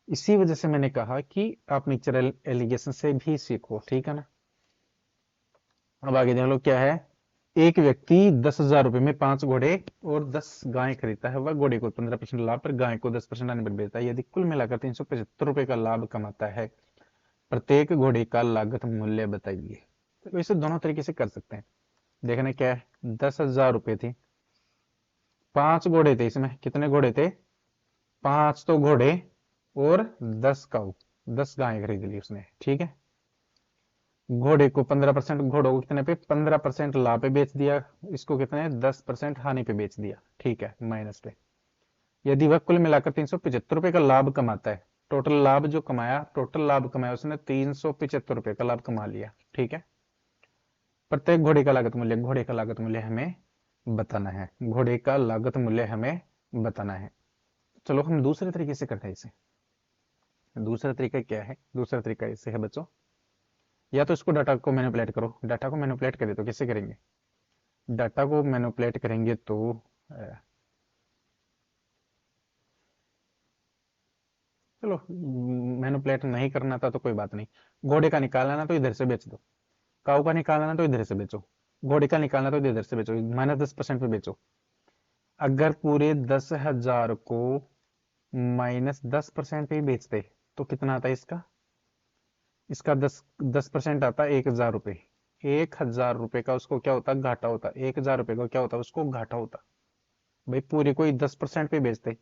इसी वजह से मैंने कहा कि आप मिक्सचर एलिगेशन से भी सीखो, ठीक है ना। अब आगे देख लो क्या है। एक व्यक्ति 10,000 रुपए में 5 घोड़े और 10 गाय खरीदता है। वह घोड़े को 15% लाभ पर, गाय को 10% आने पर बेचता है। यदि कुल मिलाकर 375 रुपए का लाभ कमाता है, प्रत्येक घोड़े का लागत मूल्य बताइए। तो इसे दोनों तरीके से कर सकते हैं। देखना क्या है, 10,000 रुपए थे, 5 घोड़े थे, इसमें कितने घोड़े थे, 5 तो घोड़े और 10 काऊ, 10 गाय खरीद ली उसने, ठीक है। घोड़े को 15%, घोड़ों को कितने पे, 15% लाभ पे बेच दिया, इसको कितने 10% हानि पे बेच दिया, ठीक है, माइनस पे। यदि वह कुल मिलाकर 375 रुपए का लाभ कमाता है, टोटल लाभ कमाया उसने 375 रुपए का लाभ कमा लिया, ठीक है। प्रत्येक घोड़े का लागत मूल्य हमें बताना है, घोड़े का लागत मूल्य हमें बताना है। चलो हम दूसरे तरीके से करते हैं इसे। दूसरा तरीका क्या है, दूसरा तरीका इससे है बच्चों, या तो इसको डाटा को मैनिपुलेट करो। डाटा को मैनिपुलेट करें तो कैसे करेंगे, डाटा को मैनिपुलेट करेंगे तो चलो मैनिपुलेट नहीं करना था तो कोई बात नहीं। घोड़े का निकालना ना तो इधर से बेच दो, काऊ का निकालना ना तो इधर से बेचो, घोड़े का निकालना तो इधर से बेचो, -10% पे बेचो। अगर पूरे 10,000 को -10% पे ही बेचते तो कितना आता है इसका, इसका 10% आता है 1,000 रुपये। 1,000 रुपये का उसको क्या होता, घाटा होता। 1,000 रुपये का क्या होता, उसको घाटा होता। भाई पूरे कोई 10% पे बेचते,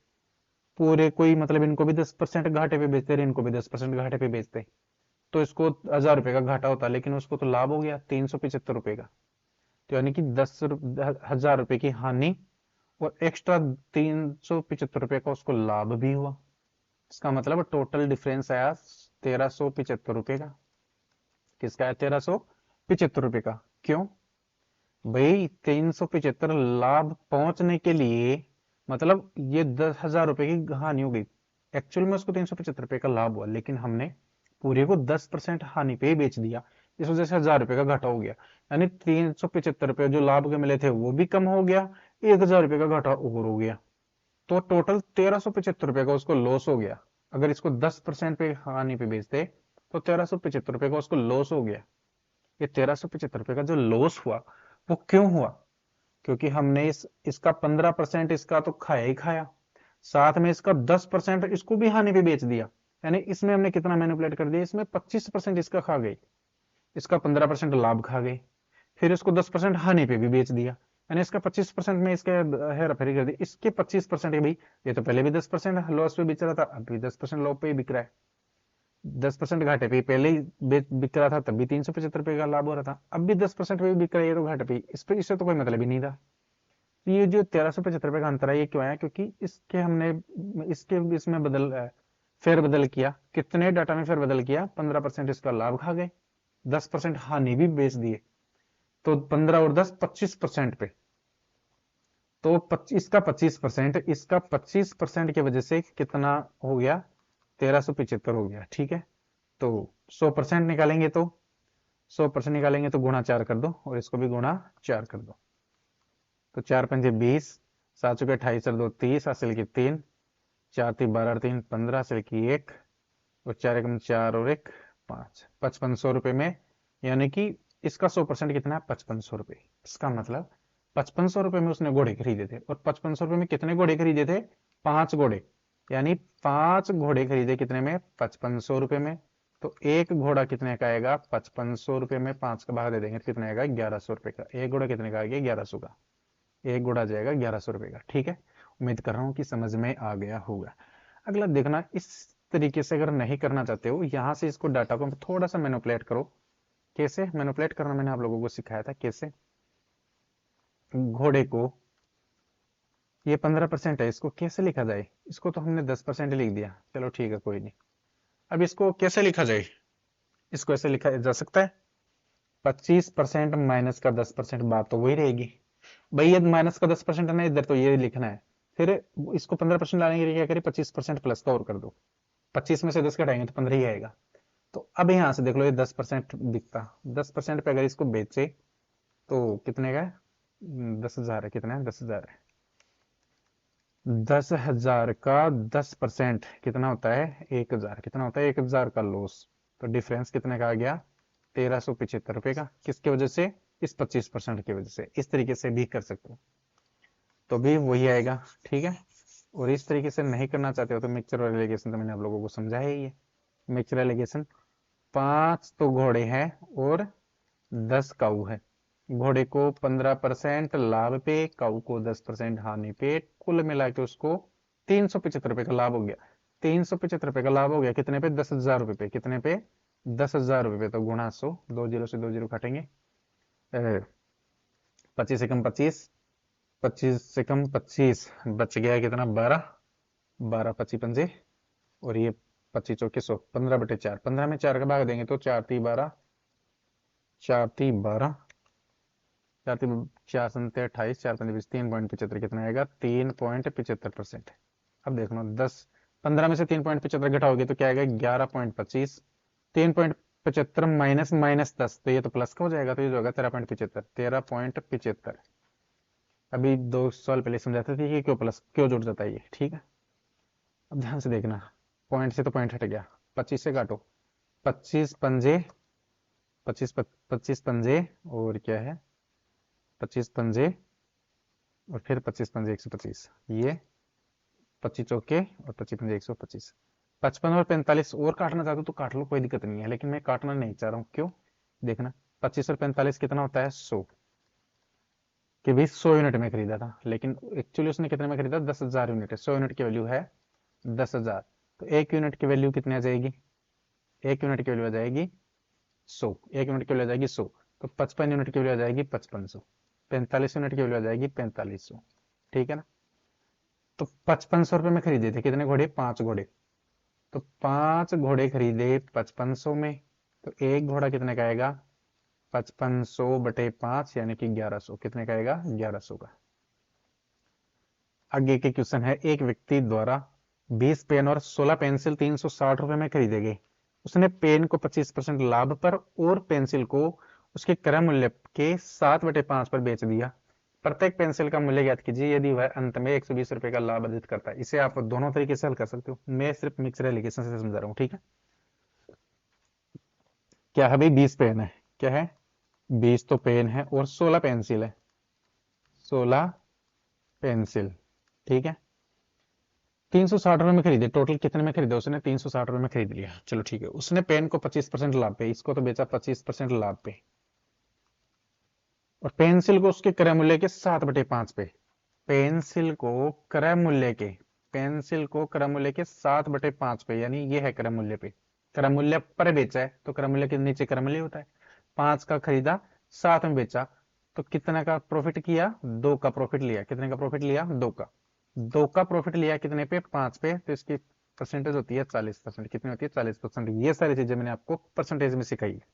पूरे कोई मतलब इनको भी 10% घाटे पे बेचते रहे, इनको भी 10% घाटे पे बेचते, तो इसको 1,000 रुपये का घाटा होता, लेकिन उसको तो लाभ हो गया 375 रुपये का। तो यानी कि 10,000 रुपये की हानि और एक्स्ट्रा 375 रुपये का उसको लाभ भी हुआ। इसका मतलब टोटल डिफरेंस आया 1,375 रुपये का। किसका है, 1,375 रुपये का। क्यों भाई, 375 लाभ पहुंचने के लिए, मतलब ये 10,000 रुपए की हानि हो गई, एक्चुअल में उसको 375 रुपये का लाभ हुआ, लेकिन हमने पूरे को 10% हानि पे ही बेच दिया, इस वजह से 1,000 रुपये का घाटा हो गया। यानी 375 रुपये जो लाभ के मिले थे वो भी कम हो गया, 1,000 रुपये का घाटा और हो गया, तो टोटल 1,375 रुपये का उसको लॉस हो गया। अगर इसको 10% पे हानि पे बेचते तो 1,375 रुपये का उसको लॉस हो गया। ये 1,375 रुपये का जो लॉस हुआ वो क्यों हुआ, क्योंकि हमने इसका 15% इसका तो खाया ही खाया, साथ में इसका 10% इसको भी हानि पे बेच दिया। यानी इसमें हमने कितना मैनिपुलेट कर दिया, इसमें 25% इसका खा गई, इसका 15% लाभ खा गई, फिर इसको 10% हानि पे भी बेच दिया। यानी इसका 25% में इसके हेरा फेरी कर दी, इसके 25% भाई, ये तो पहले भी 10% लॉस पे बिक रहा था, अब भी 10% लॉस पे ही बिक रहा है। 10% घाटे पे पहले ही बिक रहा था, तब भी 375 रुपये का लाभ हो रहा था, अब भी 10% पे बिक रहा है, ये तो घाटे पे, इस पे इससे तो कोई मतलब ही नहीं था। तो ये जो 1,375 का अंतर है, ये क्यों आया, क्योंकि इसके हमने इसके इसमें फेर बदल किया। कितने डाटा में फेर बदल किया, 15% इसका लाभ खा गए, 10% हानि भी बेच दिए, तो 15 और 10 25% पे, तो इसका 25%, इसका 25% की वजह से कितना हो गया, 1,375 हो गया, ठीक है। तो 100% निकालेंगे तो 100% निकालेंगे तो गुणा 4 कर दो, और इसको भी गुणा 4 कर दो, तो 4 पंजे 20, 7 चौके 28 और 2 30, हासिल की 3, 4 3 12 और 3 15, हासिल की 1, और 4 एकम 4 और 1 5, 5,500 रुपये में। यानी कि इसका 100% कितना है, 5,500 रुपये। इसका मतलब 5,500 रुपये में उसने घोड़े खरीदे थे, और 5,500 रुपये में कितने घोड़े खरीदे थे, 5 घोड़े। यानी 5 घोड़े खरीदे कितने में, 5,500 रुपये में। तो एक घोड़ा कितने का आएगा, 5,500 रुपये में 5 का भाग दे देंगे तो कितना आएगा, 1,100 रुपये का। एक घोड़ा कितने का आएगा, 1,100 का। एक घोड़ा जाएगा 1,100 रुपये का, ठीक है। उम्मीद कर रहा हूँ कि समझ में आ गया होगा। अगला देखना, इस तरीके से अगर नहीं करना चाहते हो, यहां से इसको डाटा को थोड़ा सा मैनिपुलेट करो। कैसे मैनिपुलेट करना मैंने आप लोगों को सिखाया था, कैसे। घोड़े को, ये 15% है, इसको कैसे लिखा जाए, इसको तो हमने 10% लिख दिया, चलो ठीक है कोई नहीं। अब इसको कैसे लिखा जाए, इसको ऐसे लिखा जा सकता है, 25% माइनस का 10%, बात तो वही रहेगी। भाई ये माइनस का 10% है ना, इधर तो ये लिखना है, फिर इसको 15% लाने के लिए क्या करें, 25% प्लस का और कर दो, 25 में से 10 घटाएंगे तो 15 ही आएगा। तो अब यहां से देख लो, ये 10% दिखता, 10% पे अगर इसको बेचे तो कितने का है, 10,000 है, कितना है, 10,000 है। 10,000 का 10% कितना होता है? 1,000। कितना होता है? 1,000 का लॉस। तो डिफरेंस कितने का आ गया? 1,375 रुपये का। किसकी वजह से? इस 25% की वजह से। इस तरीके से भी कर सकते हो, तो भी वही आएगा। ठीक है। और इस तरीके से नहीं करना चाहते हो तो मिक्सचर एलिगेशन तो मैंने आप लोगों को समझाया ही है। मिक्सचर एलिगेशन, 5 तो घोड़े हैं और 10 काऊ है। घोड़े को 15% लाभ पे, काऊ को 10% हानि पे, कुल मिला के उसको 375 रुपये का लाभ हो गया। 375 रुपये का लाभ हो गया कितने पे? 10,000 रुपये पे। कितने पे? 10,000 रुपये पे। तो गुणा 100, 2 जीरो से 2 जीरो काटेंगे। 25 से कम 25, 25 से कम 25, बच गया कितना? 12। 12 25 पंजे, और ये 25 चौके 100, 15/4। 15 में 4 का भाग देंगे तो 4×3 = 12, 4×3 = 12, 4×3 = 28, 4×5 = 3.75। कितना आएगा? 3.75%। अब देख लो, 15 में से 3.75 घटाओगे तो क्या आएगा? 11.25। 3.75 माइनस माइनस 10, तो ये तो प्लस का हो जाएगा, तो ये जो होगा 13.75। 13.75। अभी 2 साल पहले समझाते थे कि क्यों प्लस क्यों जुड़ जाता है ये। ठीक है। अब ध्यान से देखना, पॉइंट से तो पॉइंट हट गया। 25 से काटो, 25 पंजे, 25 पंजे, और क्या है? 25 पंजे, और फिर 25 पंजे 125। ये 25 चौके और 25 पंजे 125। 55 और 45 और काटना चाहते हो तो काट लो, कोई दिक्कत नहीं है, लेकिन मैं काटना नहीं चाह रहा हूँ। क्यों? देखना, 25 और 45 कितना होता है? 100। कि भी 100 यूनिट में खरीदा था, लेकिन एक्चुअली उसने कितने में खरीदा? 10,000 यूनिट है। 100 यूनिट की वैल्यू है 10,000। तो एक यूनिट की वैल्यू कितनी आ जाएगी? एक यूनिट की वैल्यू आ जाएगी 100। एक यूनिट की वैल्यू आ जाएगी 100। तो 55 यूनिट की वैल्यू आ जाएगी 5500। 45 यूनिट की वैल्यू आ जाएगी 4500। ठीक है ना? तो 5500 रुपये में खरीदे थे कितने घोड़े? 5 घोड़े। तो 5 घोड़े खरीदे 5500 में, तो एक घोड़ा कितने का आएगा? 5500/5, यानी कि 1100। कितने का आएगा? 1100 का। आगे के क्वेश्चन है, एक व्यक्ति द्वारा 20 पेन और 16 पेंसिल 360 रुपए में खरीदे गए। उसने पेन को 25% लाभ पर और पेंसिल को उसके क्रय मूल्य के 7/5 पर बेच दिया। प्रत्येक पेंसिल का मूल्य ज्ञात कीजिए यदि वह अंत में 120 रुपए का लाभ अर्जित करता है। इसे आप दोनों तरीके से हल कर सकते हो, मैं सिर्फ मिक्सर एलिगेशन से समझा रहा हूँ। ठीक है। क्या है भाई? 20 पेन है। क्या है? 20 तो पेन है और 16 पेंसिल है। 16 पेंसिल। ठीक है। 360 रुपये में खरीदे। टोटल कितने में खरीदे? उसने 360 रुपये में खरीद लिया। चलो ठीक है। उसने पेन को 25% लाभ पे, इसको तो बेचा 25% लाभ पे, और पेंसिल को उसके क्रय मूल्य के 7/5 पे। पेंसिल को क्रय मूल्य के, पेंसिल को क्रय मूल्य के 7/5 पे, यानी ये है क्रय मूल्य पे। क्रय मूल्य पर बेचा है तो क्रय मूल्य के नीचे क्रय मूल्य होता है। 5 का खरीदा, 7 में बेचा, तो कितना का प्रॉफिट किया? 2 का प्रॉफिट लिया। कितने का प्रॉफिट लिया? 2 का। 2 का प्रॉफिट लिया कितने पे? 5 पे, तो इसकी परसेंटेज होती है 40%। कितनी होती है? 40%। ये सारी चीजें मैंने आपको परसेंटेज में सिखाई है।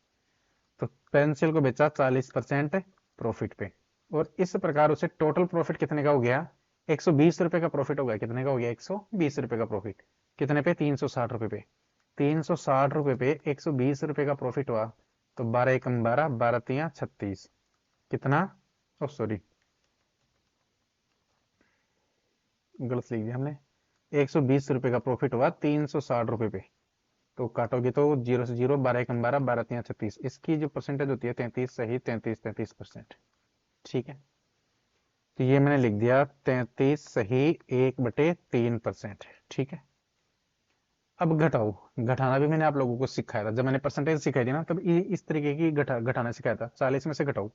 तो पेंसिल को बेचा 40% प्रॉफिट पे, और इस प्रकार उसे टोटल प्रॉफिट कितने का हो गया? 120 रुपए का प्रॉफिट हो गया। कितने का हो गया? 120 रुपए का प्रॉफिट। कितने पे? 360 रुपए पे। 360 रुपए पे 120 रुपए का प्रॉफिट हुआ। तो 12 एकम 12, 12×3 = 36। कितना? ओ सॉरी, गलत लिख दिया हमने। 120 रुपए का प्रॉफिट हुआ 360 रुपए पे। तो काटोगे तो 0 से 0, 12 एकम 12, 12×3 = 36। इसकी जो परसेंटेज होती है 33, सही 33%। ठीक है। तो ये मैंने लिख दिया 33 सही 1/3%। ठीक है। अब घटाओ। घटाना भी मैंने आप लोगों को सिखाया था, जब मैंने परसेंटेज सिखाई थी ना, तब इस तरीके की घटाना सिखाया था। 40 में से घटाओ,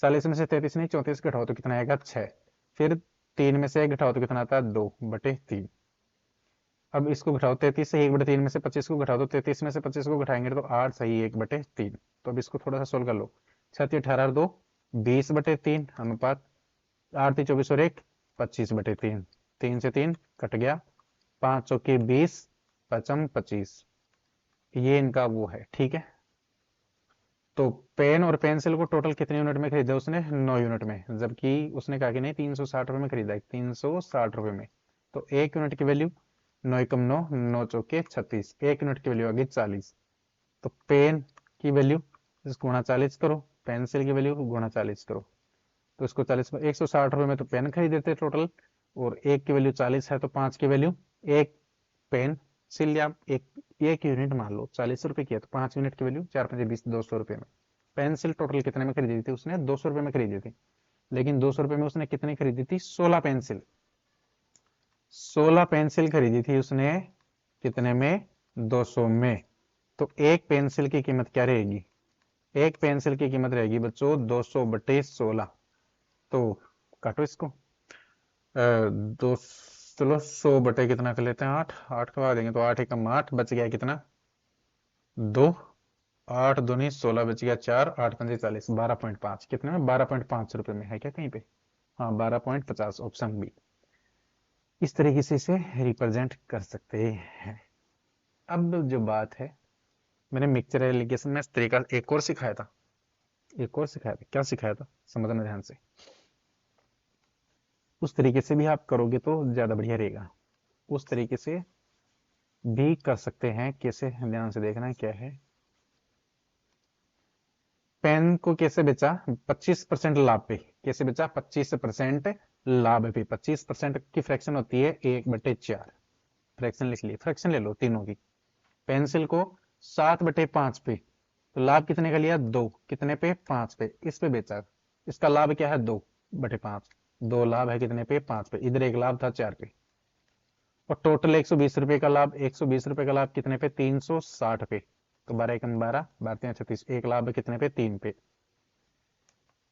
40 में से 33 नहीं 34 घटाओ तो कितना आएगा? 6। फिर 3 में से 1 घटाओ तो कितना आता है? 2/3। अब इसको घटाओ, 33 से 1/3 में से 25 को घटाओ, तो 33 में से 25 को घटाएंगे तो 8 सही 1/3। तो अब इसको थोड़ा सा सोल्व कर लो। 6×3 = 18 और 2 20/3 अनुपात 8×3 = 24 और 1 25/3। 3 से 3 कट गया, 5×4 = 20, 5×5 = 25। ये इनका वो है। ठीक है। तो पेन और पेंसिल को टोटल कितने यूनिट में खरीदा उसने? 9 यूनिट में, जबकि उसने कहा कि नहीं 360 रुपये में खरीदा है। 360 रुपये में, तो एक यूनिट की वैल्यू 9 एकम 9, 9×4 = 36। एक यूनिट की वैल्यू आ गई 40। तो पेन की वैल्यू गुणा 40 करो, पेंसिल की वैल्यू गुणा 40 करो। तो इसको 40 में 160 रुपये में तो पेन खरीदे थे टोटल, और एक की वैल्यू 40 है तो 5 की वैल्यू, एक पेंसिल या एक यूनिट मान लो 40 रुपए की है तो 5 यूनिट की वैल्यू 4×5 = 20, 200 रुपए में। पेंसिल टोटल कितने में खरीदी थी उसने? 200 रुपए में खरीदी थी, लेकिन 200 रुपए में उसने कितनी खरीदी थी? 16 पेंसिल। 16 पेंसिल खरीदी थी उसने कितने में? 200 में। तो एक पेंसिल की कीमत क्या रहेगी? एक पेंसिल की कीमत रहेगी बच्चों 200/16। तो काटो इसको, दो, चलो 100 बटे कितना कर लेते हैं? 8, 8 करवा देंगे तो 8 एकम 8, बच गया कितना? 2, 8 दूनी 16, बच गया 4, 8×5 = 40, 12.5। कितने में? 12.5 रुपए में है क्या कहीं पे? हाँ, 12.50, ऑप्शन बी। इस तरीके से इसे रिप्रेजेंट कर सकते हैं। अब जो बात है, मैंने मिक्सचर एलिगेशन में इस तरीका एक और सिखाया था, क्या सिखाया था समझना ध्यान से। उस तरीके से भी आप करोगे तो ज्यादा बढ़िया रहेगा। उस तरीके से भी कर सकते हैं। कैसे? ध्यान से देखना है क्या है। पेन को कैसे बेचा? 25% लाभ पे। कैसे बेचा? 25% लाभ पे। 25% की फ्रैक्शन होती है 1/4। फ्रैक्शन लिख लिए, फ्रैक्शन ले लो तीनों की। पेंसिल को 7/5 पे, तो लाभ कितने का लिया? 2। कितने पे? 5 पे। इस पे बेचा, इसका लाभ क्या है? 2/5। 2 लाभ है कितने पे? 5 पे। इधर एक लाभ था 4 पे। और टोटल 120 रुपए का लाभ, 120 रुपए का लाभ कितने पे? 360 पे। तो 12 एकम 12, 12×3 = 36। एक लाभ है कितने पे? 3 पे।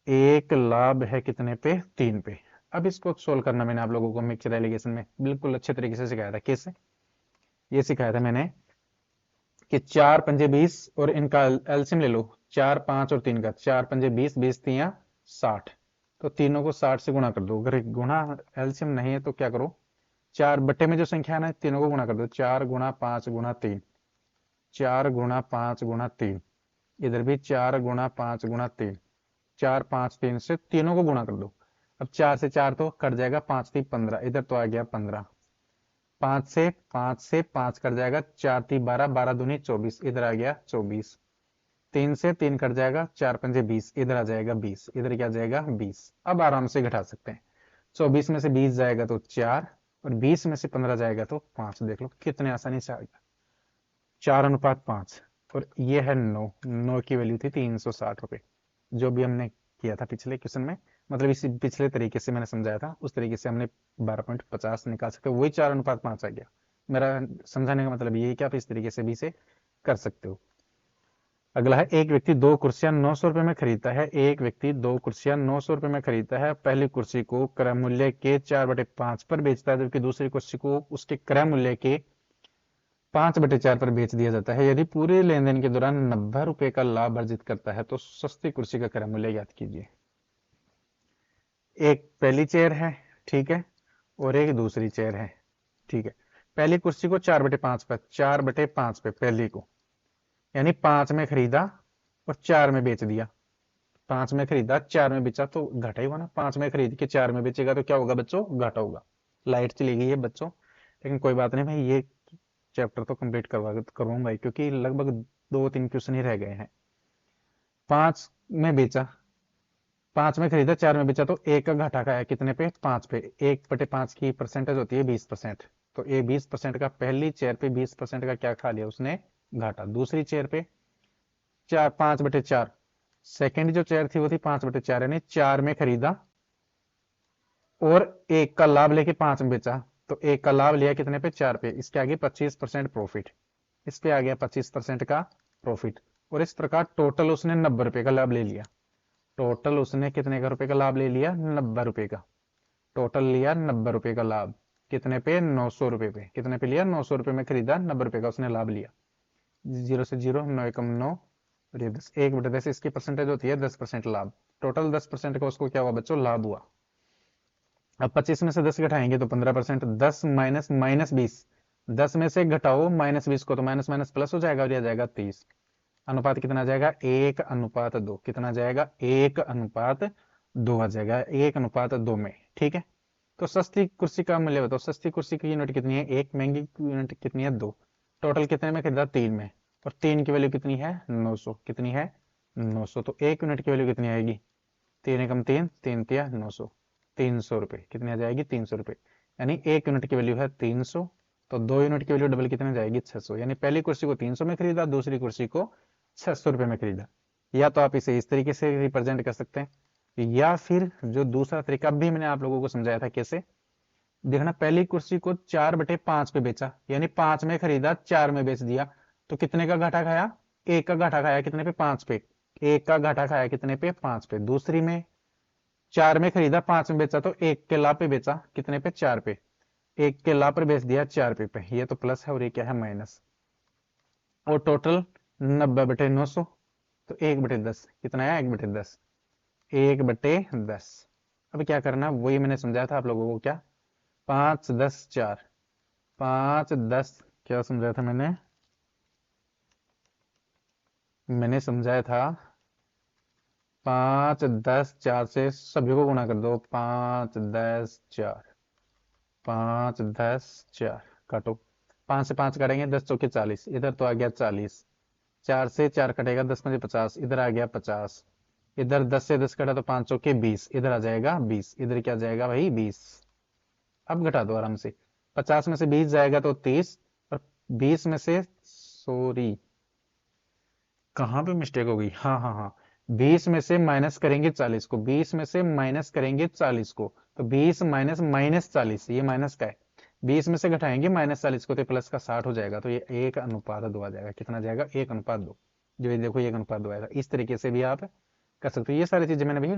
एक लाभ है कितने पे? 3 पे। अब इसको सोल्व करना मैंने आप लोगों को मिक्सचर एलिगेशन में बिल्कुल अच्छे तरीके से सिखाया था। कैसे? ये सिखाया था मैंने कि 4×5 = 20 और इनका एलसीएम ले लो। 4, 5 और 3 का। 4×5 = 20, 20×3 = 60। तो तीनों को 60 से गुणा कर दो। अगर गुणा एलसीएम नहीं है तो क्या करो? 4 बटे में जो संख्या है ना, तीनों को गुणा कर दो। 4×5×3, 4×5×3। इधर भी 4×5×3, 4, 5, 3 से तीनों को गुणा कर दो। अब 4 से 4 तो कट जाएगा, 5 3 15, इधर तो आ गया 15। 5 से 5 कट जाएगा, 4 3 12, 12 दूनी 24, इधर आ गया 24। 3 से 3 कट जाएगा, 4×5 = 20, इधर आ जाएगा 20, इधर क्या जाएगा? 20। अब आराम से घटा सकते हैं। 24 में से 20 जाएगा तो 4, और 20 में से 15 जाएगा तो 5। देख लो कितने आसानी से आ गया। 4:5। और ये है 9। 9 की वैल्यू थी 360 रुपए, जो भी हमने किया था पिछले क्वेश्चन में। मतलब इसी पिछले तरीके से मैंने समझाया था, उस तरीके से हमने 12.50 निकाल सकते हो। वही 4:5 आ गया। मेरा समझाने का मतलब ये है कि आप इस तरीके से भी इसे कर सकते हो। अगला है, एक व्यक्ति 2 कुर्सियां 900 रुपए में खरीदता है। एक व्यक्ति 2 कुर्सियां 900 रुपए में खरीदता है। पहली कुर्सी को क्रय मूल्य के 4/5 पर बेचता है, जबकि दूसरी कुर्सी को उसके क्रय मूल्य के 5/4 पर बेच दिया जाता है। यदि पूरे लेन देन के दौरान 90 रुपए का लाभ अर्जित करता है तो सस्ती कुर्सी का क्रय मूल्य ज्ञात कीजिए। एक पहली चेयर है, ठीक है, और एक दूसरी चेयर है, ठीक है। पहली कुर्सी को 4/5 पर, 4/5 पे पहली को, यानी 5 में खरीदा और 4 में बेच दिया। 5 में खरीदा, 4 में बेचा तो घाटा ही हुआ ना। 5 में खरीद के 4 में बेचेगा तो क्या होगा बच्चों? घाटा होगा। लाइट चली गई है बच्चों, लेकिन कोई बात नहीं भाई, ये चैप्टर तो कंप्लीट करवाऊंगा ही, क्योंकि लगभग 2-3 क्वेश्चन ही रह गए हैं। 5 में बेचा, 5 में खरीदा, 4 में बेचा, तो एक का घाटा का है कितने पे? 5 पे। 1/5 की परसेंटेज होती है 20%। तो ये 20% का, पहली चेयर पे 20% का क्या खा लिया उसने? घाटा। दूसरी चेयर पे 5/4। सेकेंड जो चेयर थी वो थी 5/4, यानी 4 में खरीदा और एक का लाभ लेके 5 में बेचा, तो एक का लाभ लिया कितने पे? 4 पे। इसके आगे 25% प्रॉफिट, इस पे आ गया 25% का प्रॉफिट। और इस प्रकार टोटल उसने 90 रुपए का लाभ ले लिया। टोटल उसने कितने का रुपए का लाभ ले लिया? 90 रुपए का। टोटल लिया 90 रुपए का लाभ। कितने पे? 900 रुपए पे। कितने पे लिया? 900 रुपए में खरीदा, 90 रुपए का उसने लाभ लिया। 0 से 0, 9 एकम 9, और ये 10, 1/10 इसकी परसेंटेज होती है 10% लाभ। टोटल 10% का उसको क्या हुआ बच्चों? लाभ हुआ। अब 25 में से 10 घटाएंगे तो 15%। 10 माइनस माइनस 20, 10 में से घटाओ -20 को, तो माइनस माइनस प्लस हो जाएगा और यह जाएगा 30। अनुपात कितना आ जाएगा? 1:2। कितना आ जाएगा? 1:2 आ जाएगा, 1:2 में, ठीक है। तो सस्ती कुर्सी का मूल्य बताओ। सस्ती कुर्सी की यूनिट कितनी है? 1। महंगी यूनिट कितनी है? 2। टोटल कितने में खरीदा? 3 में। और 3 की वैल्यू कितनी है? 900। कितनी है? 900। तो एक यूनिट की वैल्यू कितनी आएगी? 3 एकम 3, 3 तिया 900। 300 रुपये। कितनी आ जाएगी? 300 रुपये। यानी एक यूनिट की वैल्यू है 300, तो 2 यूनिट की वैल्यू डबल कितने जाएगी? 600। यानी पहली कुर्सी को 300 में खरीदा, दूसरी कुर्सी को 600 रुपये में खरीदा। या तो आप इसे इस तरीके से रिप्रेजेंट कर सकते हैं, या फिर जो दूसरा तरीका भी मैंने आप लोगों को समझाया था कैसे। देखना, पहली कुर्सी को 4/5 पे बेचा, यानी 5 में खरीदा, 4 में बेच दिया, तो कितने का घाटा खाया? 1 का घाटा खाया। कितने पे? 5 पे। 1 का घाटा खाया कितने पे? 5 पे। दूसरी में 4 में खरीदा, 5 में बेचा, तो 1 के लाभ पे बेचा, कितने पे? 4 पे। 1 के लाभ पर बेच दिया 4 पे। ये तो प्लस है और ये क्या है? माइनस। और टोटल 90/900, तो 1/10 कितना आया? 1/10। 1/10। अब क्या करना, वही मैंने समझाया था आप लोगों को। क्या? 5 10 4। 5 10 क्या समझाया था मैंने समझाया था 5 10 4 से सभी को गुणा कर दो। 5 10 4। 5 10 4 काटो। 5 से 5 काटेंगे, 10 चौके 40, इधर तो आ गया 40। 4 से 4 कटेगा, 10 5 50, इधर आ गया 50। इधर 10 से 10 कटा तो 5 चौके 20, इधर आ जाएगा 20। इधर क्या जाएगा भाई? 20। अब घटा दो आराम से। 50 में से 20 जाएगा तो 30, और 20 में से, सॉरी कहाँ पे मिस्टेक हो गई? हाँ हाँ हाँ, 20 में से माइनस करेंगे 40 को। 20 में से माइनस करेंगे 40 को, तो 20 माइनस माइनस 40, ये माइनस का है। 20 में से घटाएंगे -40 को, तो प्लस का 60 हो जाएगा। तो ये 1:2 आ जाएगा। कितना जाएगा? 1:2। जो ये देखो 1:2 आएगा। इस तरीके से भी आप कर सकते हो। ये सारी चीजें मैंने भी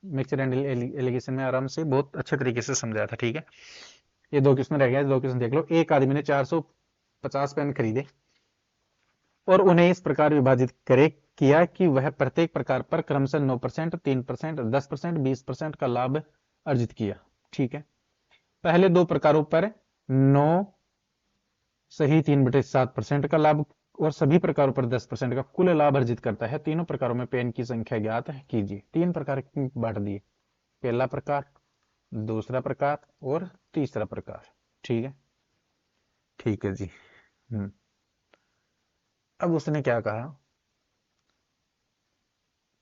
मिक्सचर एंड एलिगेशन में आराम से बहुत अच्छे तरीके से समझाया था। ठीक है, ये 2 क्वेश्चन रह गया, 2 क्वेश्चन देख लो। एक आदमी ने 450 पेन खरीदे और उन्हें इस प्रकार विभाजित करे किया कि वह प्रत्येक प्रकार पर क्रमशः 9%, 3%, 10%, 20% का लाभ अर्जित किया। ठीक है, पहले दो प्रकारों पर 9 सही 3/7% का लाभ, और सभी प्रकारों पर 10% का कुल लाभ अर्जित करता है। तीनों प्रकारों में पेन की संख्या ज्ञात कीजिए। 3 प्रकार बांट दिए, पहला प्रकार, दूसरा प्रकार और तीसरा प्रकार। ठीक है, ठीक है जी। अब उसने क्या कहा,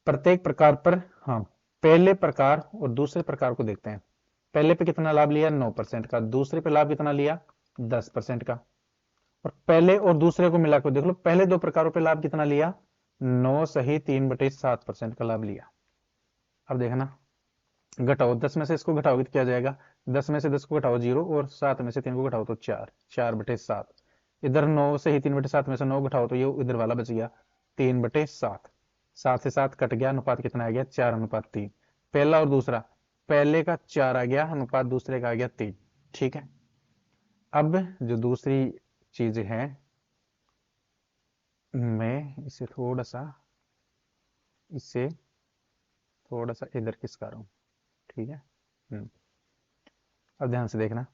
प्रत्येक प्रकार पर, हाँ, पहले प्रकार और दूसरे प्रकार को देखते हैं। पहले पे कितना लाभ लिया? 9% का। दूसरे पे लाभ कितना लिया? 10% का। और पहले और दूसरे को मिलाकर देख लो, पहले दो प्रकारों पे लाभ कितना लिया? 9 सही 3/7% का लाभ लिया। अब देखना, घटाओ, 10 में से इसको घटाओगे तो क्या जाएगा? 10 में से 10 को घटाओ 0, और 7 में से 3 को घटाओ तो 4। 4/7। इधर 9 से ही 3/7 में से 9 घटाओ तो ये इधर वाला बच गया 3/7। 7 से 7 कट गया, अनुपात कितना आ गया? 4:3। पहला और दूसरा, पहले का 4 आ गया, अनुपात दूसरे का आ गया 3। ठीक है, अब जो दूसरी चीज है, मैं इसे थोड़ा सा इधर खिसका रहा हूं। ठीक है, अब ध्यान से देखना।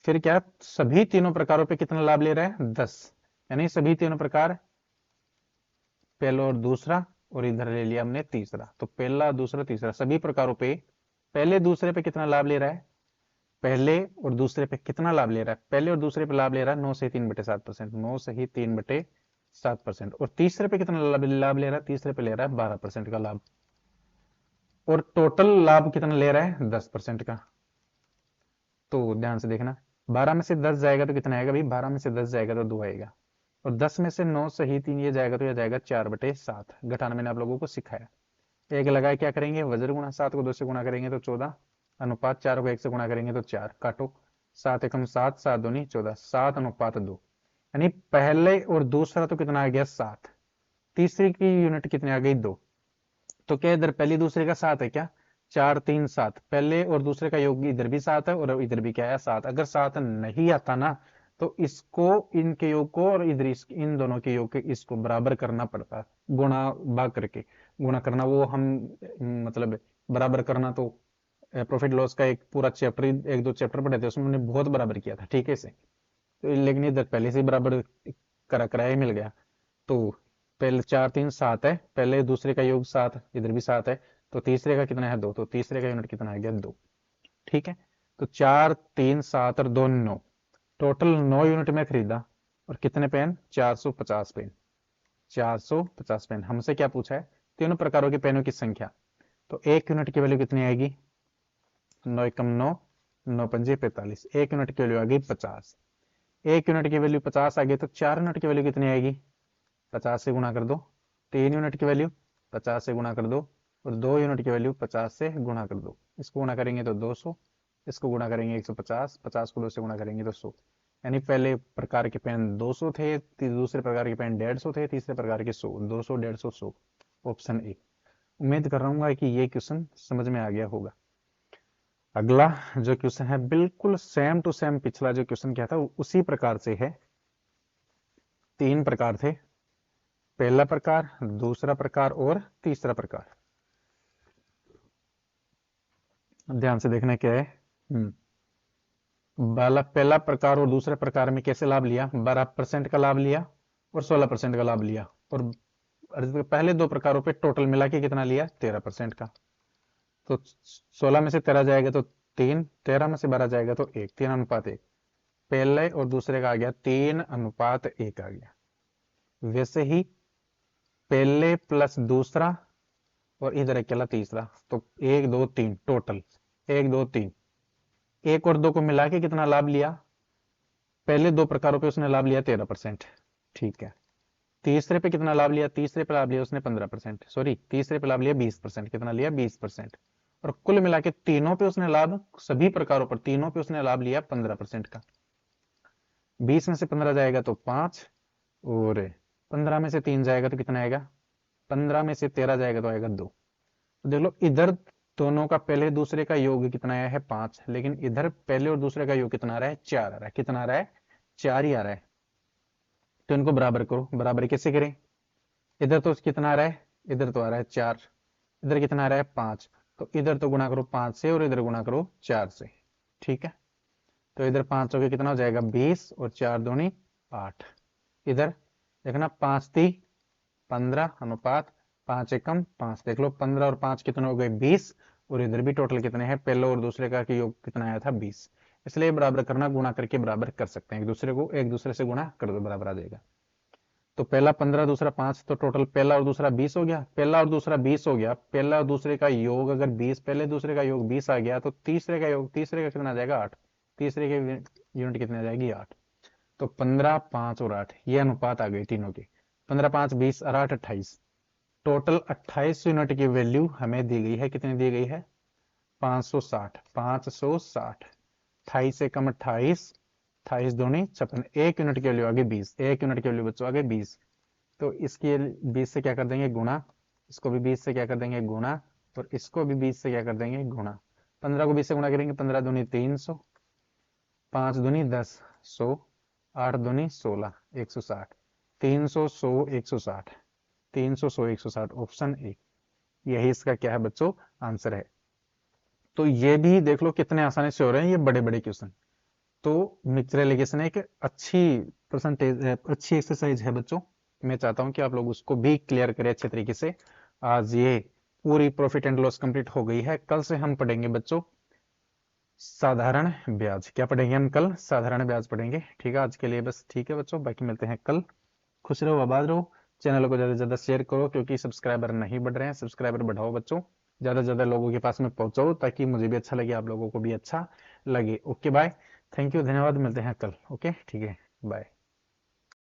फिर क्या, सभी तीनों प्रकारों पे कितना लाभ ले रहा है? 10। यानी सभी तीनों प्रकार, पहला और दूसरा, और इधर ले लिया हमने तीसरा। तो पहला, दूसरा, तीसरा, सभी प्रकारों पे पहले दूसरे पे कितना लाभ ले रहा है? पहले और दूसरे पे कितना लाभ ले रहा है? पहले और दूसरे पे लाभ ले रहा है 9 से 3/7%। 9 से ही 3/7%। और तीसरे पे कितना लाभ ले रहा है? तीसरे पे ले रहा है 12% का लाभ। और टोटल लाभ कितना ले रहा है? 10% का। तो ध्यान से देखना, 12 में से 10 जाएगा तो कितना आएगा भाई? 12 में से 10 जाएगा तो 2 आएगा। और 10 में से 9 सही 3 ये जाएगा तो यह जाएगा 4/7। घटाना मैंने आप लोगों को सिखाया। एक लगाए क्या करेंगे? वज्र गुणा। 7 को 2 से गुणा करेंगे तो 14, अनुपात 4 को 1 से गुणा करेंगे तो 4। काटो, 7 एकम 7, 7 दूनी 14, 7:2। यानी पहले और दूसरा तो कितना आ गया? 7। तीसरी की यूनिट कितनी आ गई? 2। तो क्या इधर पहली दूसरे का 7 है क्या? 4 3 7, पहले और दूसरे का योग इधर भी 7 है और इधर भी क्या है? 7। अगर 7 नहीं आता ना, तो इसको, इनके योग को और इधर इन दोनों के योग के इसको बराबर करना पड़ता है, गुणा भाग करके। गुणा करना वो हम, मतलब बराबर करना तो प्रॉफिट लॉस का एक पूरा चैप्टर, एक दो चैप्टर पढ़े थे, उसमें हमने बहुत बराबर किया था। ठीक है से, तो लेकिन इधर पहले से ही बराबर कराया मिल गया। तो पहले 4 3 7 है, पहले दूसरे का योग 7, इधर भी 7 है, तो तीसरे का कितना है? 2। तो तीसरे का यूनिट कितना आ गया? 2। ठीक है, तो 4 3 7 और 2 9, टोटल 9 यूनिट में खरीदा। और कितने पेन? 450 पेन। 450 पेन। हमसे क्या पूछा है? तीनों प्रकारों के पेनों की संख्या। तो एक यूनिट की वैल्यू कितनी आएगी? 9 एकम 9, 9 पंजे 45, 1 यूनिट की वैल्यू आ गई 50। 1 यूनिट की वैल्यू 50 आ गई तो 4 यूनिट की वैल्यू कितनी आएगी? 50 से गुणा कर दो। 3 यूनिट की वैल्यू 50 से गुणा कर दो, और 2 यूनिट की वैल्यू 50 से गुणा कर दो। इसको गुणा करेंगे तो 200, इसको गुणा करेंगे 150, 50 को 2 से गुणा करेंगे तो 100। यानी पहले प्रकार के पेन 200 थे, दूसरे प्रकार के पेन 150 थे, तीसरे प्रकार के 100, 200, 150, 100। Option A. उम्मीद कर रहा हूँ कि ये क्वेश्चन समझ में आ गया होगा। अगला जो क्वेश्चन है बिल्कुल सेम टू सेम पिछला जो क्वेश्चन क्या था उसी प्रकार से है। 3 प्रकार थे, पहला प्रकार, दूसरा प्रकार और तीसरा प्रकार। ध्यान से देखना क्या है। पहला प्रकार और दूसरे प्रकार में कैसे लाभ लिया? 12% का लाभ लिया और 16% का लाभ लिया, और पहले दो प्रकारों पे टोटल मिला के कितना लिया? 13% का। तो 16 में से 13 जाएगा तो 3, 13 में से 12 जाएगा तो 1, 3:1। पहले और दूसरे का आ गया 3:1 आ गया। वैसे ही पहले प्लस दूसरा और इधर अकेला तीसरा, तो 1 2 3 टोटल 1 2 3। 1 और 2 को मिला के कितना लाभ लिया? पहले दो प्रकारों पे उसने लाभ लिया 13%। ठीक है। तीसरे पे कितना लाभ लिया? तीसरे पे लाभ लिया उसने 15%, सॉरी तीसरे पे लाभ लिया 20%। कितना लिया? 20%। और कुल मिला के तीनों पे उसने लाभ, सभी प्रकारों पर तीनों पे उसने लाभ लिया 15% का। 20 में से 15 जाएगा तो 5, और 15 में से 3 जाएगा तो कितना आएगा? 15 में से 13 जाएगा तो आएगा 2। तो देख लो इधर दोनों का पहले दूसरे का योग कितना आया है? 5, लेकिन इधर पहले और दूसरे का योग कितना आ रहा है? 4 आ रहा है। कितना आ रहा है? 4 ही आ रहा है। तो इनको बराबर करो। बराबर कैसे करें? इधर तो कितना आ रहा है? इधर तो आ रहा है 4, इधर कितना आ रहा है? 5। तो इधर तो गुणा करो 5 से और इधर गुणा करो 4 से। ठीक है। तो इधर 5 हो गया, कितना हो जाएगा? 20, और 4 दूनी 8। इधर देखना 5 × 3 = 15 अनुपात 5 एकम 5। देख लो 15 और 5 कितने हो गए? 20। और इधर भी टोटल कितने हैं? पहले और दूसरे का योग कितना आया था? 20। इसलिए बराबर करना, गुणा करके बराबर कर सकते हैं। एक दूसरे से गुणा कर दो, बराबर आ जाएगा। तो पहला 15, दूसरा 5, तो टोटल पहला और दूसरा 20 हो गया। पहला और दूसरा 20 हो गया। पहला और दूसरे का योग अगर 20, पहले दूसरे का योग 20 आ गया, तो तीसरे का योग, तीसरे का कितना आ जाएगा? 8। तीसरे के यूनिट कितनी आ जाएगी? 8। तो 15, 5 और 8 ये अनुपात आ गई तीनों की। 15, 5, 20 और 8 28। टोटल 28 यूनिट की वैल्यू हमें दी गई है। कितनी दी गई है? 560। 560। 28 से कम 28, 28 दूनी 56। 1 यूनिट की वैल्यू आ गई 20। 1 यूनिट की वैल्यू बच्चों आ गई 20। तो इसकी 20 से क्या कर देंगे? गुणा। इसको भी 20 से क्या कर देंगे? गुणा। और इसको भी 20 से क्या कर देंगे? गुणा। 15 को 20 से गुणा करेंगे, 15 दूनी 300, 5 दूनी 10, 100, 8 दूनी 16, 160। 300, 100, 160। 300, 100, 160। ऑप्शन ए यही इसका क्या है बच्चों? आंसर है। तो ये भी देख लो कितने आसानी से हो रहे हैं ये बड़े बड़े क्वेश्चन। तो मिक्सचर एलिगेशन एक अच्छी परसेंटेज है, अच्छी एक्सरसाइज है बच्चों। मैं चाहता हूं कि आप लोग उसको भी क्लियर करें अच्छे तरीके से। आज ये पूरी प्रॉफिट एंड लॉस कंप्लीट हो गई है। कल से हम पढ़ेंगे बच्चों साधारण ब्याज। क्या पढ़ेंगे हम कल? साधारण ब्याज पढ़ेंगे। ठीक है, आज के लिए बस ठीक है बच्चों, बाकी मिलते हैं कल। खुश रहो, आबाद रहो। चैनल को ज्यादा से ज्यादा शेयर करो, क्योंकि सब्सक्राइबर नहीं बढ़ रहे हैं। सब्सक्राइबर बढ़ाओ बच्चों, ज्यादा से ज्यादा लोगों के पास में पहुंचाओ, ताकि मुझे भी अच्छा लगे, आप लोगों को भी अच्छा लगे। ओके बाय, थैंक यू, धन्यवाद। मिलते हैं कल। ओके ठीक है, बाय।